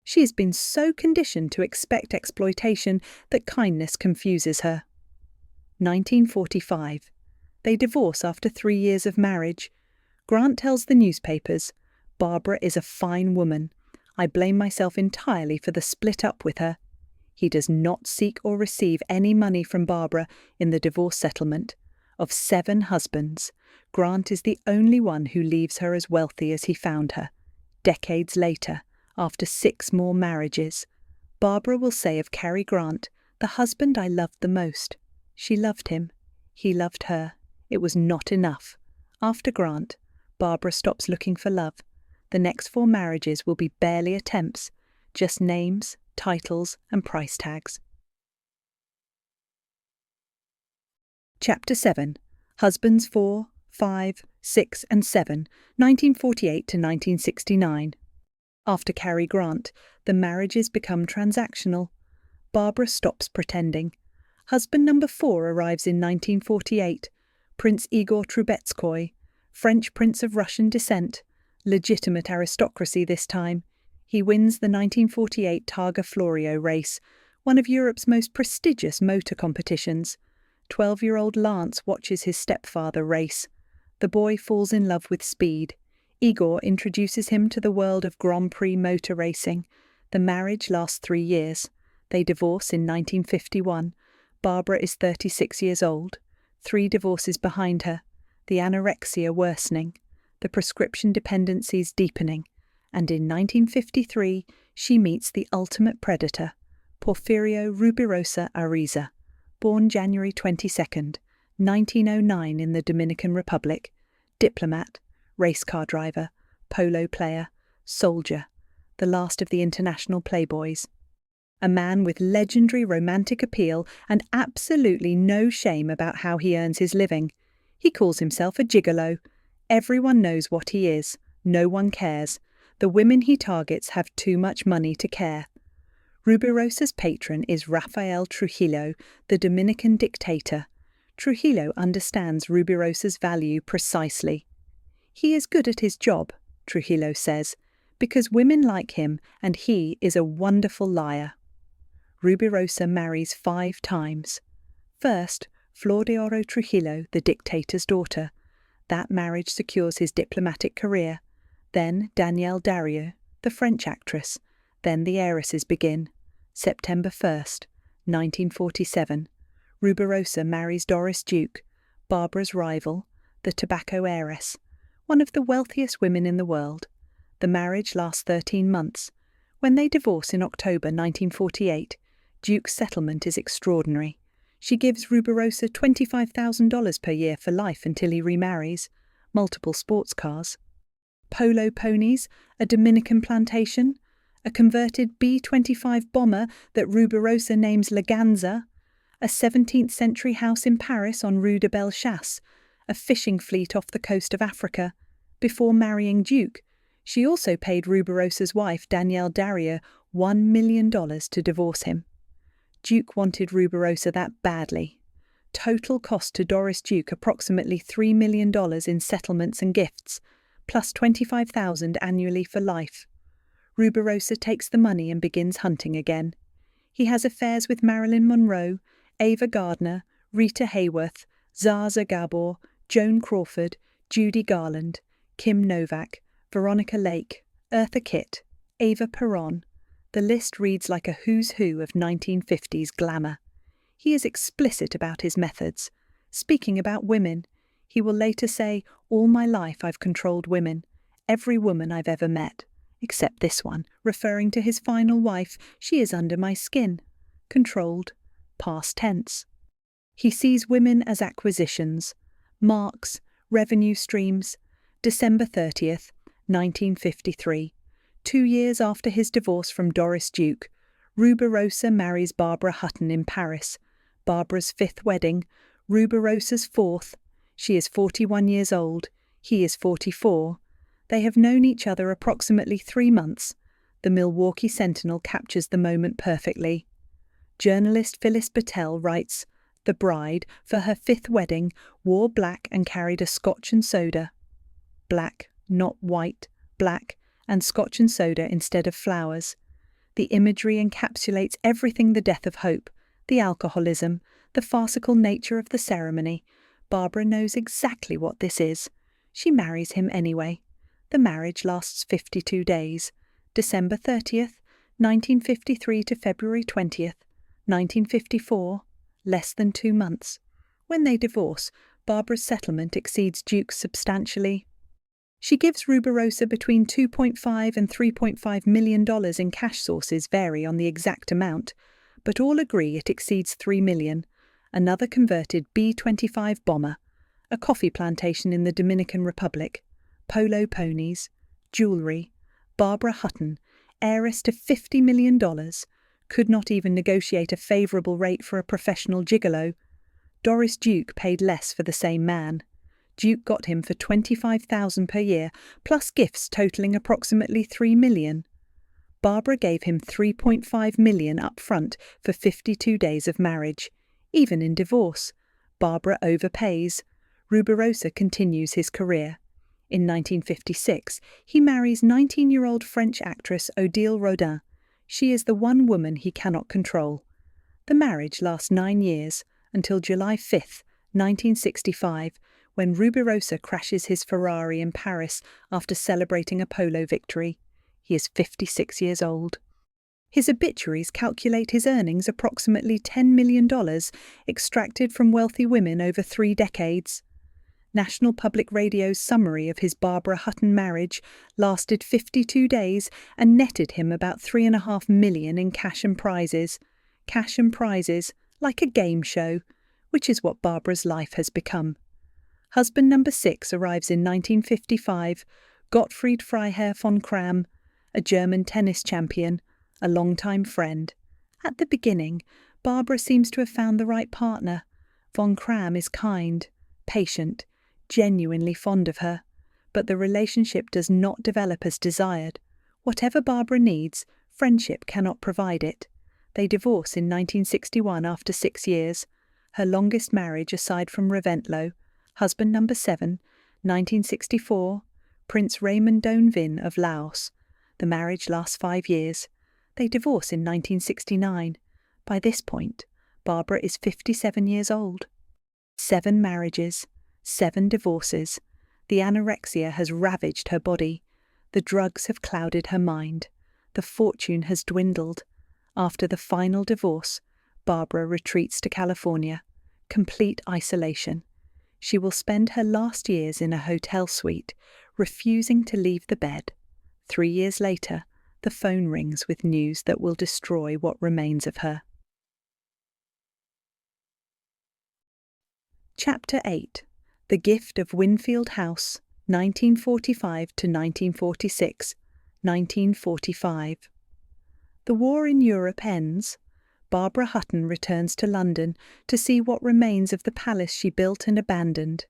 She has been so conditioned to expect exploitation that kindness confuses her. 1945. They divorce after 3 years of marriage. Grant tells the newspapers, Barbara is a fine woman. I blame myself entirely for the split up with her. He does not seek or receive any money from Barbara in the divorce settlement. Of 7 husbands, Grant is the only one who leaves her as wealthy as he found her. Decades later, after 6 more marriages, Barbara will say of Cary Grant, the husband I loved the most. She loved him. He loved her. It was not enough. After Grant, Barbara stops looking for love. The next 4 marriages will be barely attempts, just names, titles, and price tags. Chapter 7. Husbands 4, 5, 6, and 7, 1948 to 1969. After Cary Grant, the marriages become transactional. Barbara stops pretending. Husband number 4 arrives in 1948, Prince Igor Trubetskoy, French prince of Russian descent. Legitimate aristocracy this time. He wins the 1948 Targa Florio race, one of Europe's most prestigious motor competitions. 12-year-old Lance watches his stepfather race. The boy falls in love with speed. Igor introduces him to the world of Grand Prix motor racing. The marriage lasts 3 years. They divorce in 1951. Barbara is 36 years old. 3 divorces behind her. The anorexia worsening. The prescription dependencies deepening, and in 1953 she meets the ultimate predator, Porfirio Rubirosa Ariza, born January 22, 1909 in the Dominican Republic, diplomat, race car driver, polo player, soldier, the last of the international playboys. A man with legendary romantic appeal and absolutely no shame about how he earns his living. He calls himself a gigolo. Everyone knows what he is, No one cares. The women he targets have too much money to care. Rubirosa's patron is Rafael Trujillo, the Dominican dictator. Trujillo understands Rubirosa's value precisely. He is good at his job, Trujillo says, because women like him and he is a wonderful liar. Rubirosa marries 5 times. First, Flor de Oro Trujillo, the dictator's daughter. That marriage secures his diplomatic career. Then Danielle Darrieux, the French actress. Then the heiresses begin. September 1st, 1947. Rubirosa marries Doris Duke, Barbara's rival, the tobacco heiress, one of the wealthiest women in the world. The marriage lasts 13 months. When they divorce in October 1948, Duke's settlement is extraordinary. She gives Rubirosa $25,000 per year for life until he remarries, multiple sports cars, polo ponies, a Dominican plantation, a converted B-25 bomber that Rubirosa names Leganza, a 17th-century house in Paris on Rue de Bellechasse, a fishing fleet off the coast of Africa. Before marrying Duke, she also paid Rubirosa's wife, Danielle Darrieux, $1 million to divorce him. Duke wanted Rubirosa that badly. Total cost to Doris Duke approximately $3 million in settlements and gifts, plus $25,000 annually for life. Rubirosa takes the money and begins hunting again. He has affairs with Marilyn Monroe, Ava Gardner, Rita Hayworth, Zaza Gabor, Joan Crawford, Judy Garland, Kim Novak, Veronica Lake, Eartha Kitt, Ava Peron. The list reads like a who's who of 1950s glamour. He is explicit about his methods. Speaking about women, he will later say, "All my life I've controlled women, every woman I've ever met. Except this one," referring to his final wife. "She is under my skin." Controlled. Past tense. He sees women as acquisitions, marks, revenue streams. December 30th, 1953. 2 years after his divorce from Doris Duke, Rubirosa marries Barbara Hutton in Paris. Barbara's 5th wedding, Rubirosa's 4th. She is 41 years old. He is 44. They have known each other approximately 3 months. The Milwaukee Sentinel captures the moment perfectly. Journalist Phyllis Battelle writes, "The bride, for her 5th wedding, wore black and carried a scotch and soda." Black, not white, black, and scotch and soda instead of flowers. The imagery encapsulates everything: the death of hope, the alcoholism, the farcical nature of the ceremony. Barbara knows exactly what this is. She marries him anyway. The marriage lasts 52 days, December 30th, 1953 to February 20th, 1954, less than 2 months. When they divorce, Barbara's settlement exceeds Duke's substantially. She gives Rubirosa between $2.5 and $3.5 million in cash. Sources vary on the exact amount, but all agree it exceeds $3 million. Another converted B-25 bomber, a coffee plantation in the Dominican Republic, polo ponies, jewellery. Barbara Hutton, heiress to $50 million, could not even negotiate a favourable rate for a professional gigolo. Doris Duke paid less for the same man. Duke got him for $25,000 per year, plus gifts totalling approximately $3 million. Barbara gave him $3.5 million up front for 52 days of marriage. Even in divorce, Barbara overpays. Rubirosa continues his career. In 1956, he marries 19-year-old French actress Odile Rodin. She is the one woman he cannot control. The marriage lasts 9 years, until July 5th, 1965, when Rubirosa crashes his Ferrari in Paris after celebrating a polo victory. He is 56 years old. His obituaries calculate his earnings approximately $10 million, extracted from wealthy women over 3 decades. National Public Radio's summary of his Barbara Hutton marriage lasted 52 days and netted him about $3.5 million in cash and prizes. Cash and prizes, like a game show, which is what Barbara's life has become. Husband number 6 arrives in 1955, Gottfried Freiherr von Kram, a German tennis champion, a longtime friend. At the beginning, Barbara seems to have found the right partner. Von Kram is kind, patient, genuinely fond of her. but the relationship does not develop as desired. Whatever Barbara needs, friendship cannot provide it. They divorce in 1961 after 6 years. Her longest marriage aside from Reventlow, husband number 7, 1964, Prince Raymond Donvin of Laos. The marriage lasts 5 years. They divorce in 1969. By this point, Barbara is 57 years old. 7 marriages, 7 divorces. The anorexia has ravaged her body. The drugs have clouded her mind. The fortune has dwindled. After the final divorce, Barbara retreats to California. Complete isolation. She will spend her last years in a hotel suite, refusing to leave the bed. 3 years later, the phone rings with news that will destroy what remains of her. Chapter 8. The Gift of Winfield House, 1945 to 1946, 1945. The war in Europe ends. Barbara Hutton returns to London to see what remains of the palace she built and abandoned.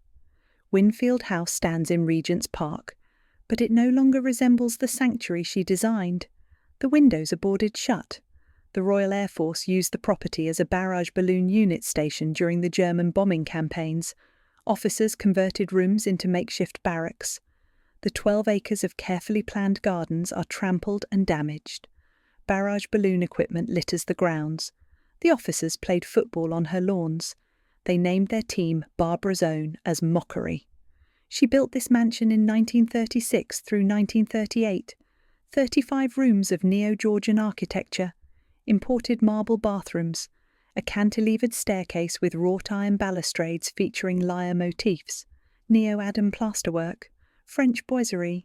Winfield House stands in Regent's Park, but it no longer resembles the sanctuary she designed. The windows are boarded shut. The Royal Air Force used the property as a barrage balloon unit station during the German bombing campaigns. Officers converted rooms into makeshift barracks. The 12 acres of carefully planned gardens are trampled and damaged. Barrage balloon equipment litters the grounds. The officers played football on her lawns. They named their team Barbara's Own as mockery. She built this mansion in 1936 through 1938. 35 rooms of neo-Georgian architecture, imported marble bathrooms, a cantilevered staircase with wrought iron balustrades featuring lyre motifs, neo-Adam plasterwork, French boiserie.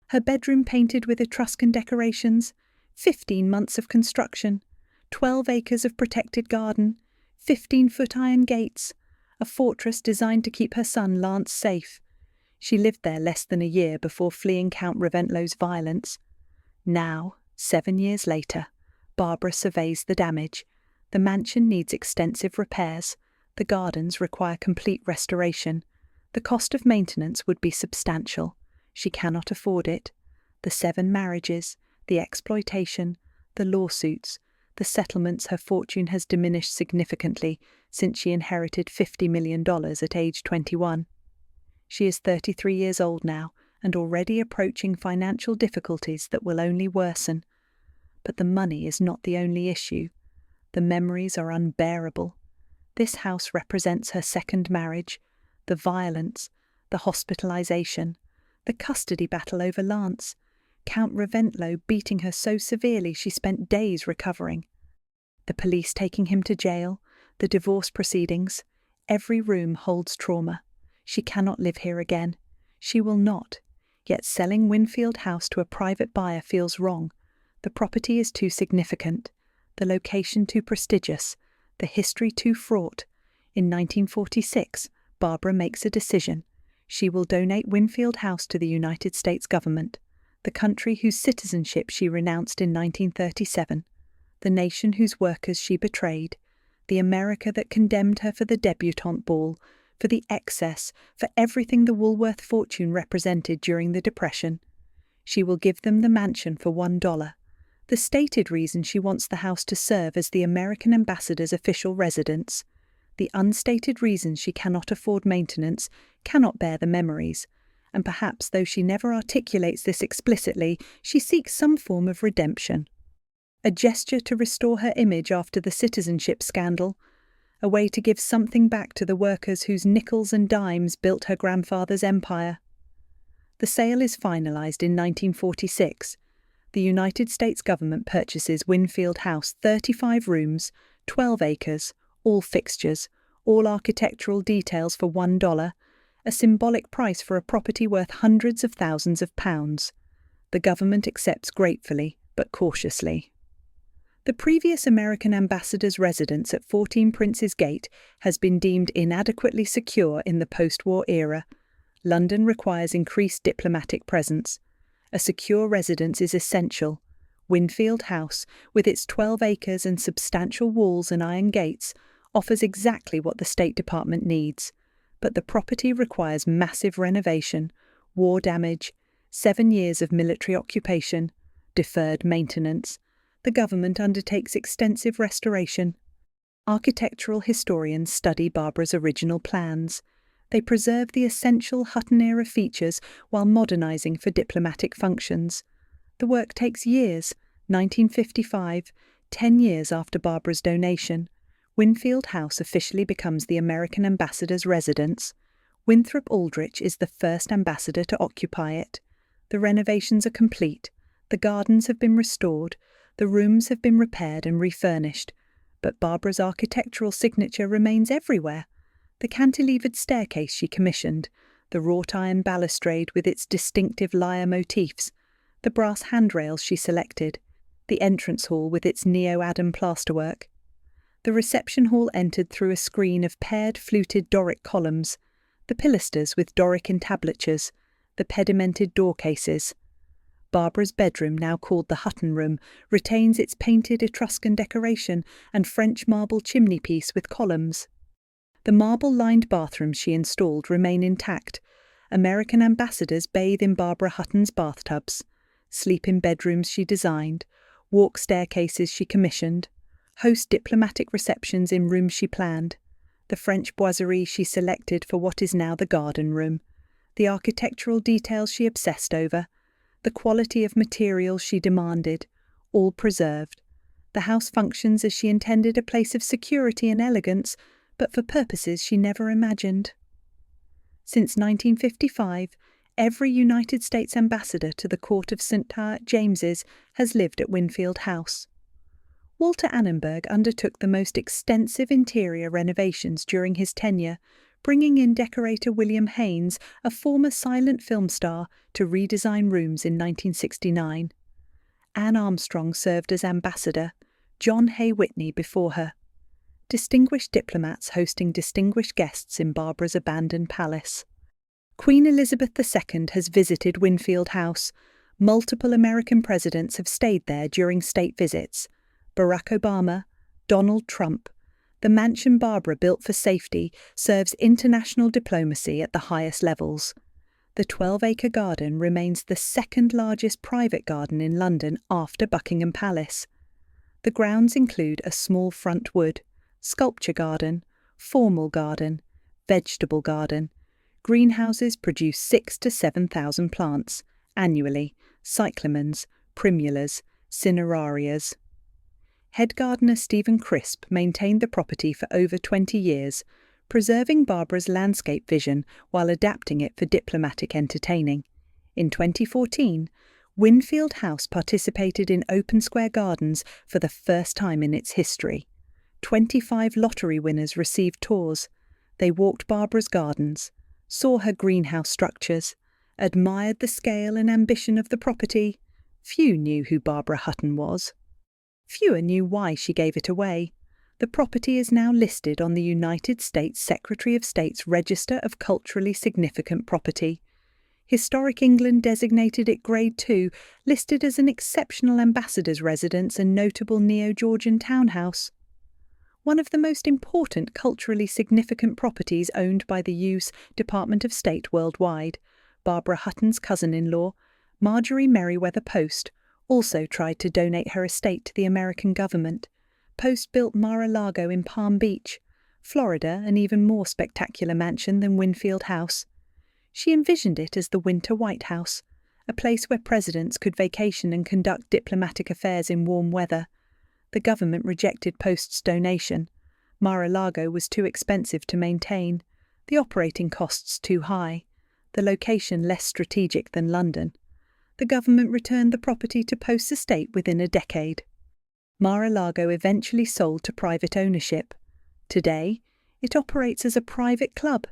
Her bedroom painted with Etruscan decorations, 15 months of construction, 12 acres of protected garden, 15-foot iron gates, a fortress designed to keep her son Lance safe. She lived there less than a year before fleeing Count Reventlow's violence. Now, 7 years later, Barbara surveys the damage. The mansion needs extensive repairs. The gardens require complete restoration. The cost of maintenance would be substantial. She cannot afford it. The 7 marriages, the exploitation, the lawsuits, the settlements. Her fortune has diminished significantly since she inherited $50 million at age 21. She is 33 years old now and already approaching financial difficulties that will only worsen. But the money is not the only issue. The memories are unbearable. This house represents her second marriage, the violence, the hospitalization, the custody battle over Lance, Count Reventlow beating her so severely she spent days recovering, the police taking him to jail, the divorce proceedings. Every room holds trauma. She cannot live here again. She will not. Yet selling Winfield House to a private buyer feels wrong. The property is too significant, the location too prestigious, the history too fraught. In 1946, Barbara makes a decision. She will donate Winfield House to the United States government, the country whose citizenship she renounced in 1937, the nation whose workers she betrayed, the America that condemned her for the debutante ball, for the excess, for everything the Woolworth fortune represented during the Depression. She will give them the mansion for $1. The stated reason she wants the house to serve as the American ambassador's official residence. The unstated reason she cannot afford maintenance, cannot bear the memories. And perhaps, though she never articulates this explicitly, she seeks some form of redemption. A gesture to restore her image after the citizenship scandal. A way to give something back to the workers whose nickels and dimes built her grandfather's empire. The sale is finalized in 1946. The United States government purchases Winfield House, 35 rooms, 12 acres, all fixtures, all architectural details for $1, a symbolic price for a property worth hundreds of thousands of pounds. The government accepts gratefully, but cautiously. The previous American ambassador's residence at 14 Prince's Gate has been deemed inadequately secure in the post-war era. London requires increased diplomatic presence. A secure residence is essential. Winfield House, with its 12 acres and substantial walls and iron gates, offers exactly what the State Department needs. But the property requires massive renovation, war damage, 7 years of military occupation, deferred maintenance. The government undertakes extensive restoration. Architectural historians study Barbara's original plans. They preserve the essential Hutton-era features while modernising for diplomatic functions. The work takes years, 1955, 10 years after Barbara's donation. Winfield House officially becomes the American ambassador's residence. Winthrop Aldrich is the first ambassador to occupy it. The renovations are complete. The gardens have been restored. The rooms have been repaired and refurnished. But Barbara's architectural signature remains everywhere. The cantilevered staircase she commissioned, the wrought iron balustrade with its distinctive lyre motifs, the brass handrails she selected, the entrance hall with its neo-Adam plasterwork. The reception hall entered through a screen of paired fluted Doric columns, the pilasters with Doric entablatures, the pedimented door cases. Barbara's bedroom, now called the Hutton Room, retains its painted Etruscan decoration and French marble chimney-piece with columns. The marble-lined bathrooms she installed remain intact. American ambassadors bathe in Barbara Hutton's bathtubs, sleep in bedrooms she designed, walk staircases she commissioned, host diplomatic receptions in rooms she planned, the French boiserie she selected for what is now the garden room, the architectural details she obsessed over, the quality of materials she demanded, all preserved. The house functions as she intended, a place of security and elegance, but for purposes she never imagined. Since 1955, every United States ambassador to the court of St. James's has lived at Winfield House. Walter Annenberg undertook the most extensive interior renovations during his tenure, bringing in decorator William Haynes, a former silent film star, to redesign rooms in 1969. Anne Armstrong served as ambassador, John Hay Whitney before her. Distinguished diplomats hosting distinguished guests in Barbara's abandoned palace. Queen Elizabeth II has visited Winfield House. Multiple American presidents have stayed there during state visits. Barack Obama, Donald Trump. The mansion Barbara built for safety serves international diplomacy at the highest levels. The 12-acre garden remains the second largest private garden in London after Buckingham Palace. The grounds include a small front wood, sculpture garden, formal garden, vegetable garden. Greenhouses produce 6,000 to 7,000 plants annually, cyclamens, primulas, cinerarias. Head gardener Stephen Crisp maintained the property for over 20 years, preserving Barbara's landscape vision while adapting it for diplomatic entertaining. In 2014, Winfield House participated in Open Square Gardens for the first time in its history. 25 lottery winners received tours. They walked Barbara's gardens, saw her greenhouse structures, admired the scale and ambition of the property. Few knew who Barbara Hutton was. Fewer knew why she gave it away. The property is now listed on the United States Secretary of State's Register of Culturally Significant Property. Historic England designated it Grade 2, listed as an exceptional ambassador's residence and notable neo-Georgian townhouse. One of the most important culturally significant properties owned by the U.S. Department of State worldwide, Barbara Hutton's cousin-in-law, Marjorie Merriweather Post, also tried to donate her estate to the American government. Post built Mar-a-Lago in Palm Beach, Florida, an even more spectacular mansion than Winfield House. She envisioned it as the Winter White House, a place where presidents could vacation and conduct diplomatic affairs in warm weather. The government rejected Post's donation. Mar-a-Lago was too expensive to maintain, the operating costs too high, the location less strategic than London. The government returned the property to Post's estate within a decade. Mar-a-Lago eventually sold to private ownership. Today, it operates as a private club.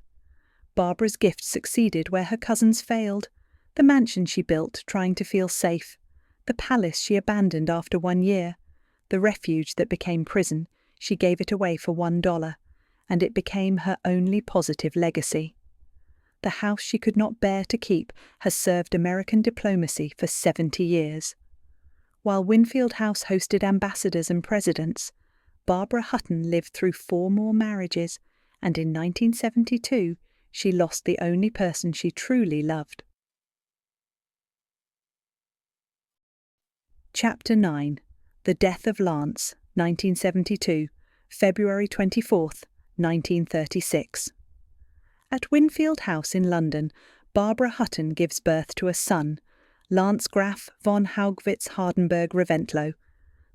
Barbara's gift succeeded where her cousins failed. The mansion she built, trying to feel safe. The palace she abandoned after 1 year. The refuge that became prison, she gave it away for $1, and it became her only positive legacy. The house she could not bear to keep has served American diplomacy for 70 years. While Winfield House hosted ambassadors and presidents, Barbara Hutton lived through 4 more marriages, and in 1972 she lost the only person she truly loved. Chapter 9. The Death of Lance, 1972, February 24th, 1936. At Winfield House in London, Barbara Hutton gives birth to a son, Lance Graf von Haugwitz-Hardenberg-Reventlow.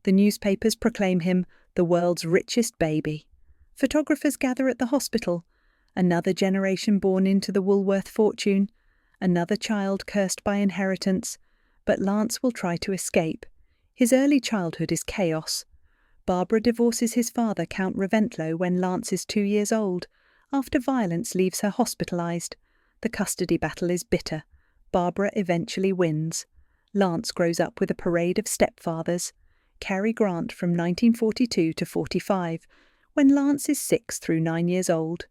The newspapers proclaim him the world's richest baby. Photographers gather at the hospital. Another generation born into the Woolworth fortune. Another child cursed by inheritance. But Lance will try to escape. His early childhood is chaos. Barbara divorces his father, Count Reventlow, when Lance is 2 years old. After violence leaves her hospitalised. The custody battle is bitter. Barbara eventually wins. Lance grows up with a parade of stepfathers. Cary Grant from 1942 to 45, when Lance is 6 through 9 years old.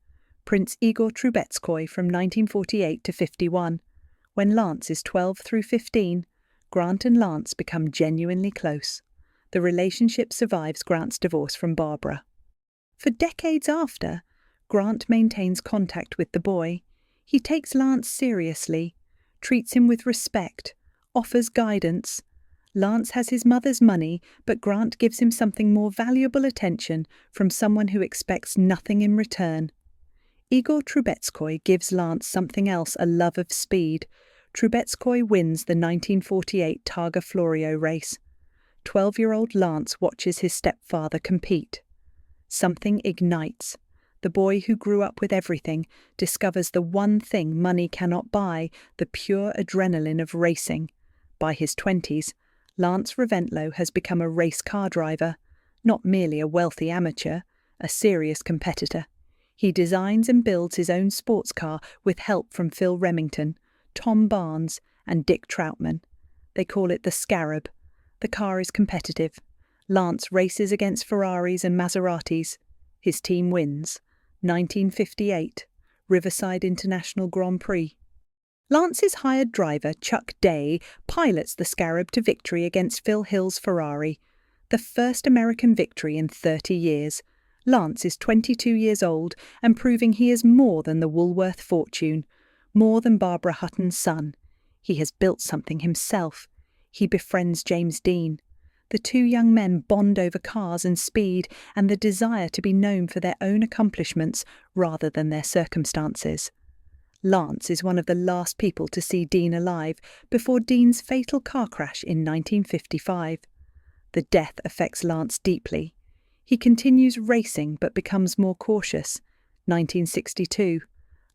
Prince Igor Trubetskoy from 1948 to 51. When Lance is 12 through 15, Grant and Lance become genuinely close. The relationship survives Grant's divorce from Barbara. For decades after, Grant maintains contact with the boy. He takes Lance seriously, treats him with respect, offers guidance. Lance has his mother's money, but Grant gives him something more valuable attention from someone who expects nothing in return. Igor Trubetskoy gives Lance something else, a love of speed. Trubetskoy wins the 1948 Targa Florio race. 12-year-old Lance watches his stepfather compete. Something ignites. The boy who grew up with everything discovers the one thing money cannot buy, the pure adrenaline of racing. By his 20s, Lance Reventlow has become a race car driver, not merely a wealthy amateur, a serious competitor. He designs and builds his own sports car with help from Phil Remington, Tom Barnes, and Dick Troutman. They call it the Scarab. The car is competitive. Lance races against Ferraris and Maseratis. His team wins. 1958, Riverside International Grand Prix. Lance's hired driver, Chuck Day, pilots the Scarab to victory against Phil Hill's Ferrari, the first American victory in 30 years. Lance is 22 years old and proving he is more than the Woolworth fortune, more than Barbara Hutton's son. He has built something himself. He befriends James Dean. The two young men bond over cars and speed and the desire to be known for their own accomplishments rather than their circumstances. Lance is one of the last people to see Dean alive before Dean's fatal car crash in 1955. The death affects Lance deeply. He continues racing but becomes more cautious. 1962.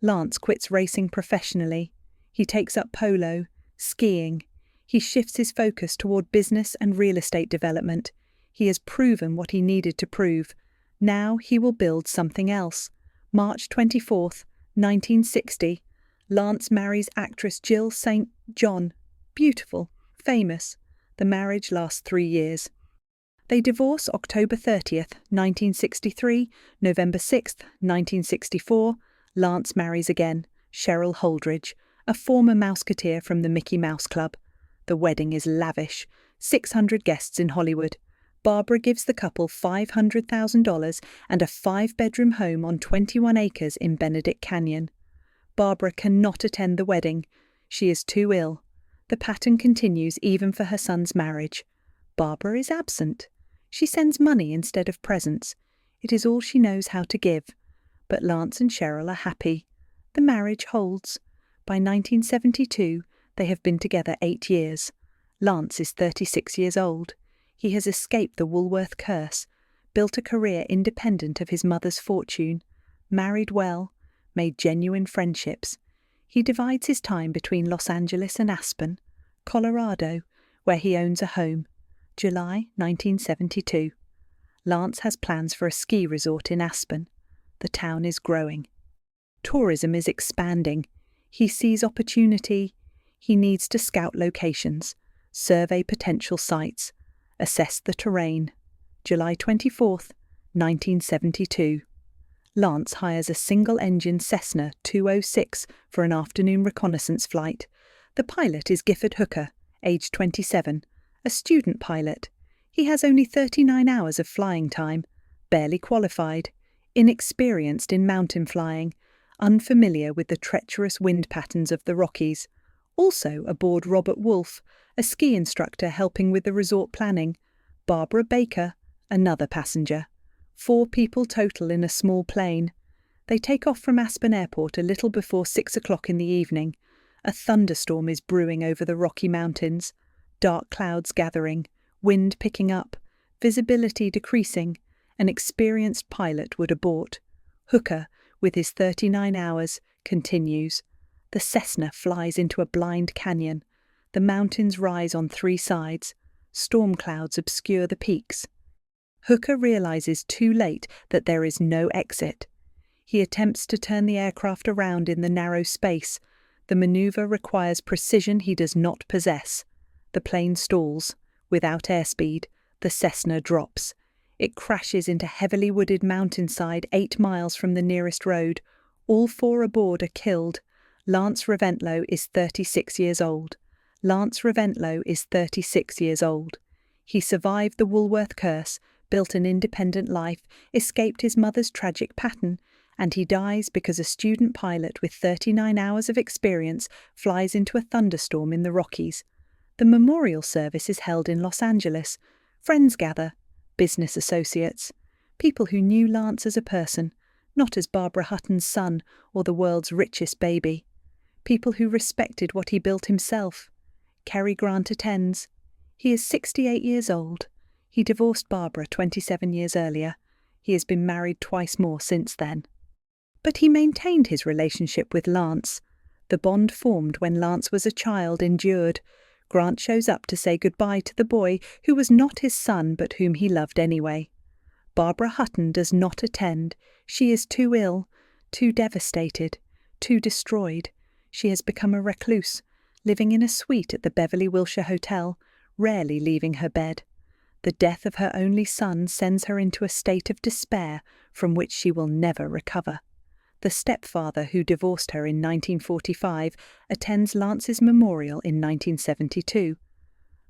Lance quits racing professionally. He takes up polo, skiing. He shifts his focus toward business and real estate development. He has proven what he needed to prove. Now he will build something else. March 24th, 1960. Lance marries actress Jill St. John. Beautiful, famous. The marriage lasts 3 years. They divorce October 30th, 1963, November 6th, 1964. Lance marries again, Cheryl Holdridge, a former Mouseketeer from the Mickey Mouse Club. The wedding is lavish, 600 guests in Hollywood. Barbara gives the couple $500,000 and a 5-bedroom home on 21 acres in Benedict Canyon. Barbara cannot attend the wedding. She is too ill. The pattern continues even for her son's marriage. Barbara is absent. She sends money instead of presents. It is all she knows how to give. But Lance and Cheryl are happy. The marriage holds. By 1972, they have been together 8 years. Lance is 36 years old. He has escaped the Woolworth curse, built a career independent of his mother's fortune, married well, made genuine friendships. He divides his time between Los Angeles and Aspen, Colorado, where he owns a home. July 1972. Lance has plans for a ski resort in Aspen. The town is growing. Tourism is expanding. He sees opportunity. He needs to scout locations, survey potential sites, assess the terrain. July 24th, 1972. Lance hires a single-engine Cessna 206 for an afternoon reconnaissance flight. The pilot is Gifford Hooker, aged 27, a student pilot. He has only 39 hours of flying time, barely qualified, inexperienced in mountain flying, unfamiliar with the treacherous wind patterns of the Rockies. Also aboard Robert Wolfe, a ski instructor helping with the resort planning, Barbara Baker, another passenger. 4 people total in a small plane. They take off from Aspen Airport a little before 6 o'clock in the evening. A thunderstorm is brewing over the Rocky Mountains. Dark clouds gathering, wind picking up, visibility decreasing. An experienced pilot would abort. Hooker, with his 39 hours, continues. The Cessna flies into a blind canyon. The mountains rise on 3 sides. Storm clouds obscure the peaks. Hooker realizes too late that there is no exit. He attempts to turn the aircraft around in the narrow space. The maneuver requires precision he does not possess. The plane stalls. Without airspeed, the Cessna drops. It crashes into heavily wooded mountainside 8 miles from the nearest road. All 4 aboard are killed. Lance Reventlow is 36 years old. Lance Reventlow is 36 years old. He survived the Woolworth curse, built an independent life, escaped his mother's tragic pattern, and he dies because a student pilot with 39 hours of experience flies into a thunderstorm in the Rockies. The memorial service is held in Los Angeles. Friends gather, business associates, people who knew Lance as a person, not as Barbara Hutton's son or the world's richest baby. People who respected what he built himself. Cary Grant attends. He is 68 years old. He divorced Barbara 27 years earlier. He has been married twice more since then. But he maintained his relationship with Lance. The bond formed when Lance was a child endured. Grant shows up to say goodbye to the boy who was not his son but whom he loved anyway. Barbara Hutton does not attend. She is too ill, too devastated, too destroyed. She has become a recluse, living in a suite at the Beverly Wilshire Hotel, rarely leaving her bed. The death of her only son sends her into a state of despair from which she will never recover. The stepfather who divorced her in 1945 attends Lance's memorial in 1972.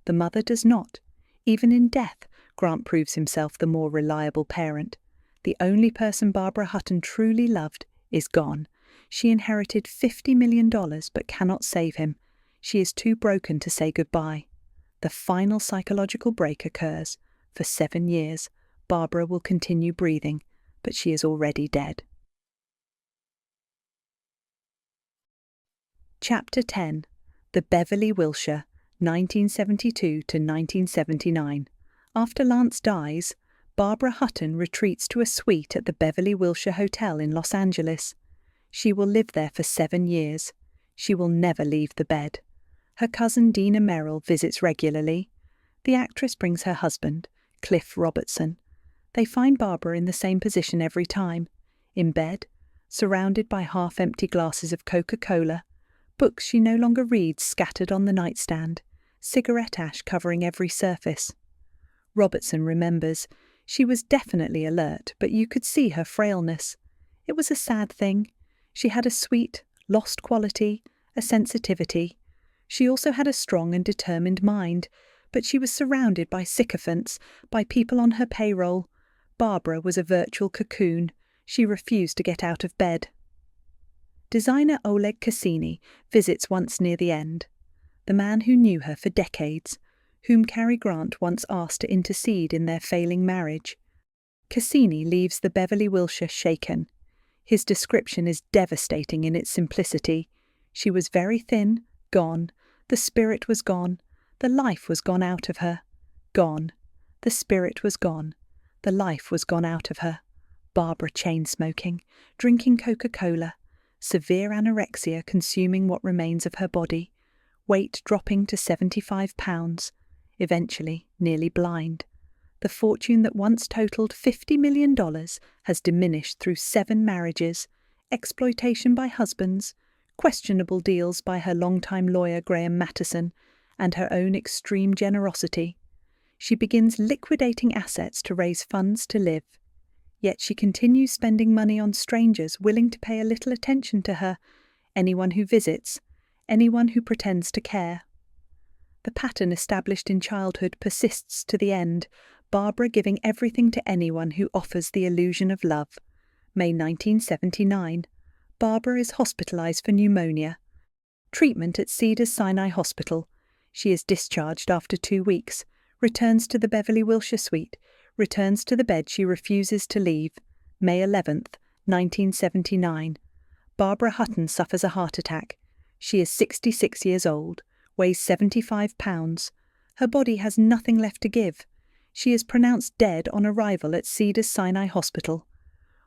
The mother does not. Even in death, Grant proves himself the more reliable parent. The only person Barbara Hutton truly loved is gone. She inherited $50 million but cannot save him. She is too broken to say goodbye. The final psychological break occurs. For 7 years, Barbara will continue breathing, but she is already dead. Chapter 10. The Beverly Wilshire, 1972 to 1979. After Lance dies, Barbara Hutton retreats to a suite at the Beverly Wilshire Hotel in Los Angeles. She will live there for 7 years. She will never leave the bed. Her cousin Dina Merrill visits regularly. The actress brings her husband, Cliff Robertson. They find Barbara in the same position every time, in bed, surrounded by half-empty glasses of Coca-Cola, books she no longer reads scattered on the nightstand, cigarette ash covering every surface. Robertson remembers, she was definitely alert, but you could see her frailness. It was a sad thing. She had a sweet, lost quality, a sensitivity. She also had a strong and determined mind, but she was surrounded by sycophants, by people on her payroll. Barbara was a virtual cocoon. She refused to get out of bed. Designer Oleg Cassini visits once near the end. The man who knew her for decades, whom Cary Grant once asked to intercede in their failing marriage. Cassini leaves the Beverly Wilshire shaken. His description is devastating in its simplicity. She was very thin, gone. The spirit was gone. The life was gone out of her. Gone. The spirit was gone. The life was gone out of her. Barbara chain-smoking, drinking Coca-Cola, severe anorexia consuming what remains of her body, weight dropping to 75 pounds, eventually nearly blind. The fortune that once totaled $50 million has diminished through 7 marriages, exploitation by husbands, questionable deals by her longtime lawyer Graham Mattison, and her own extreme generosity. She begins liquidating assets to raise funds to live. Yet she continues spending money on strangers willing to pay a little attention to her, anyone who visits, anyone who pretends to care. The pattern established in childhood persists to the end, Barbara giving everything to anyone who offers the illusion of love. May 1979. Barbara is hospitalized for pneumonia. Treatment at Cedars-Sinai Hospital. She is discharged after 2 weeks, returns to the Beverly Wilshire suite, returns to the bed she refuses to leave. May 11th, 1979. Barbara Hutton suffers a heart attack. She is 66 years old, weighs 75 pounds. Her body has nothing left to give. She is pronounced dead on arrival at Cedars-Sinai Hospital.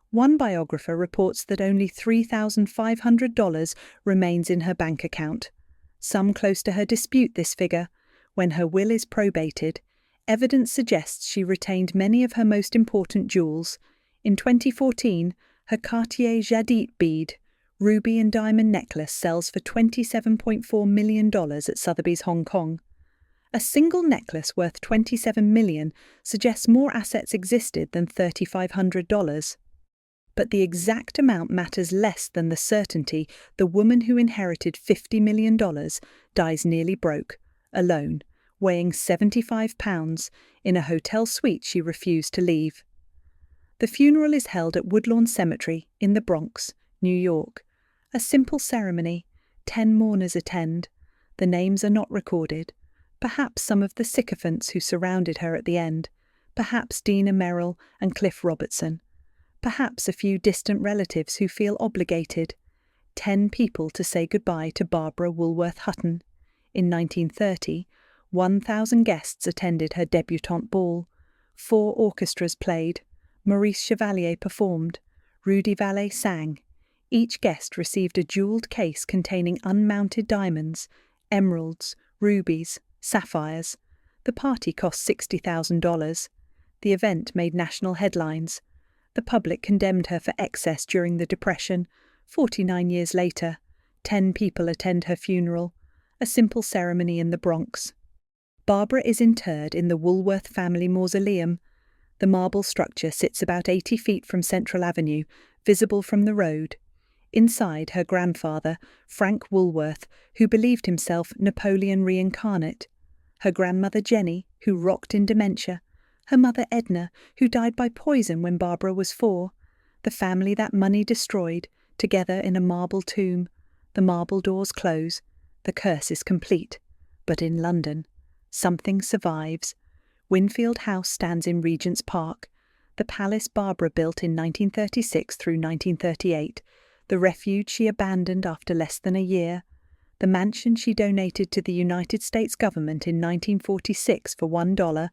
One biographer reports that only $3,500 remains in her bank account. Some close to her dispute this figure. When her will is probated, evidence suggests she retained many of her most important jewels. In 2014, her Cartier Jadit bead, ruby and diamond necklace sells for $27.4 million at Sotheby's Hong Kong. A single necklace worth $27 million suggests more assets existed than $3,500. But the exact amount matters less than the certainty the woman who inherited $50 million dies nearly broke, alone, weighing 75 pounds, in a hotel suite she refused to leave. The funeral is held at Woodlawn Cemetery in the Bronx, New York. A simple ceremony. 10 mourners attend. The names are not recorded. Perhaps some of the sycophants who surrounded her at the end. Perhaps Dina Merrill and Cliff Robertson. Perhaps a few distant relatives who feel obligated. 10 people to say goodbye to Barbara Woolworth Hutton. In 1930, 1,000 guests attended her debutante ball. 4 orchestras played. Maurice Chevalier performed. Rudy Vallee sang. Each guest received a jewelled case containing unmounted diamonds, emeralds, rubies, sapphires. The party cost $60,000. The event made national headlines. The public condemned her for excess during the Depression. 49 years later, 10 people attend her funeral. A simple ceremony in the Bronx. Barbara is interred in the Woolworth family mausoleum. The marble structure sits about 80 feet from Central Avenue, visible from the road. Inside, her grandfather, Frank Woolworth, who believed himself Napoleon reincarnate. Her grandmother Jenny, who rocked in dementia. Her mother Edna, who died by poison when Barbara was 4. The family that money destroyed, together in a marble tomb. The marble doors close. The curse is complete. But in London, something survives. Winfield House stands in Regent's Park. The palace Barbara built in 1936 through 1938. The refuge she abandoned after less than a year. The mansion she donated to the United States government in 1946 for $1.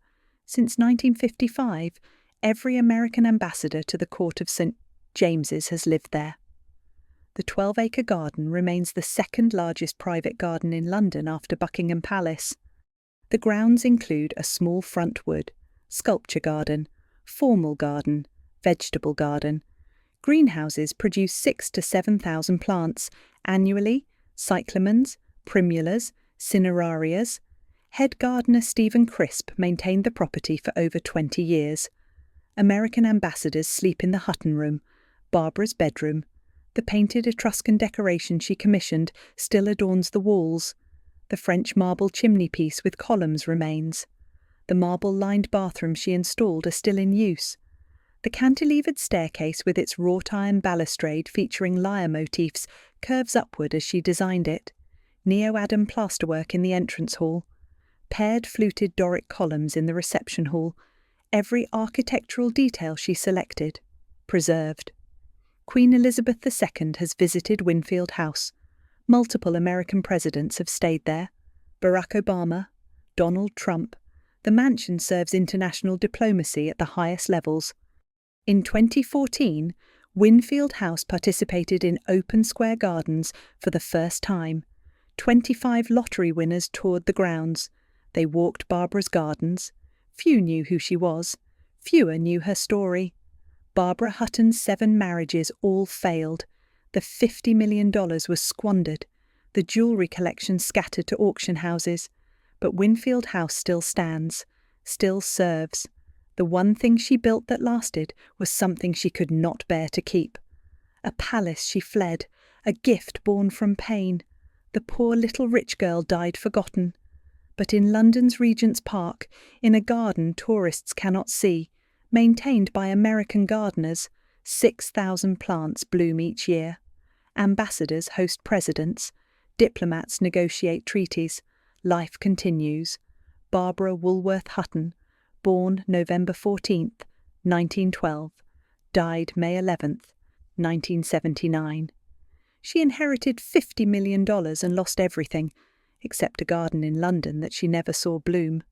Since 1955, every American ambassador to the court of St. James's has lived there. The 12-acre garden remains the second largest private garden in London after Buckingham Palace. The grounds include a small front wood, sculpture garden, formal garden, vegetable garden. Greenhouses produce 6,000 to 7,000 plants annually, cyclamens, primulas, cinerarias. Head gardener Stephen Crisp maintained the property for over 20 years. American ambassadors sleep in the Hutton Room, Barbara's bedroom. The painted Etruscan decoration she commissioned still adorns the walls. The French marble chimney-piece with columns remains. The marble-lined bathrooms she installed are still in use. The cantilevered staircase with its wrought-iron balustrade featuring lyre motifs curves upward as she designed it. Neo-Adam plasterwork in the entrance hall. Paired fluted Doric columns in the reception hall. Every architectural detail she selected, preserved. Queen Elizabeth II has visited Winfield House. Multiple American presidents have stayed there. Barack Obama, Donald Trump. The mansion serves international diplomacy at the highest levels. In 2014, Winfield House participated in Open Square Gardens for the first time. 25 lottery winners toured the grounds. They walked Barbara's gardens. Few knew who she was. Fewer knew her story. Barbara Hutton's 7 marriages all failed. The $50 million was squandered. The jewellery collection scattered to auction houses. But Winfield House still stands, still serves. The one thing she built that lasted was something she could not bear to keep. A palace she fled, a gift born from pain. The poor little rich girl died forgotten. But in London's Regent's Park, in a garden tourists cannot see, maintained by American gardeners, 6,000 plants bloom each year. Ambassadors host presidents. Diplomats negotiate treaties. Life continues. Barbara Woolworth Hutton, born November 14th, 1912, died May 11th, 1979. She inherited $50 million and lost everything, except a garden in London that she never saw bloom.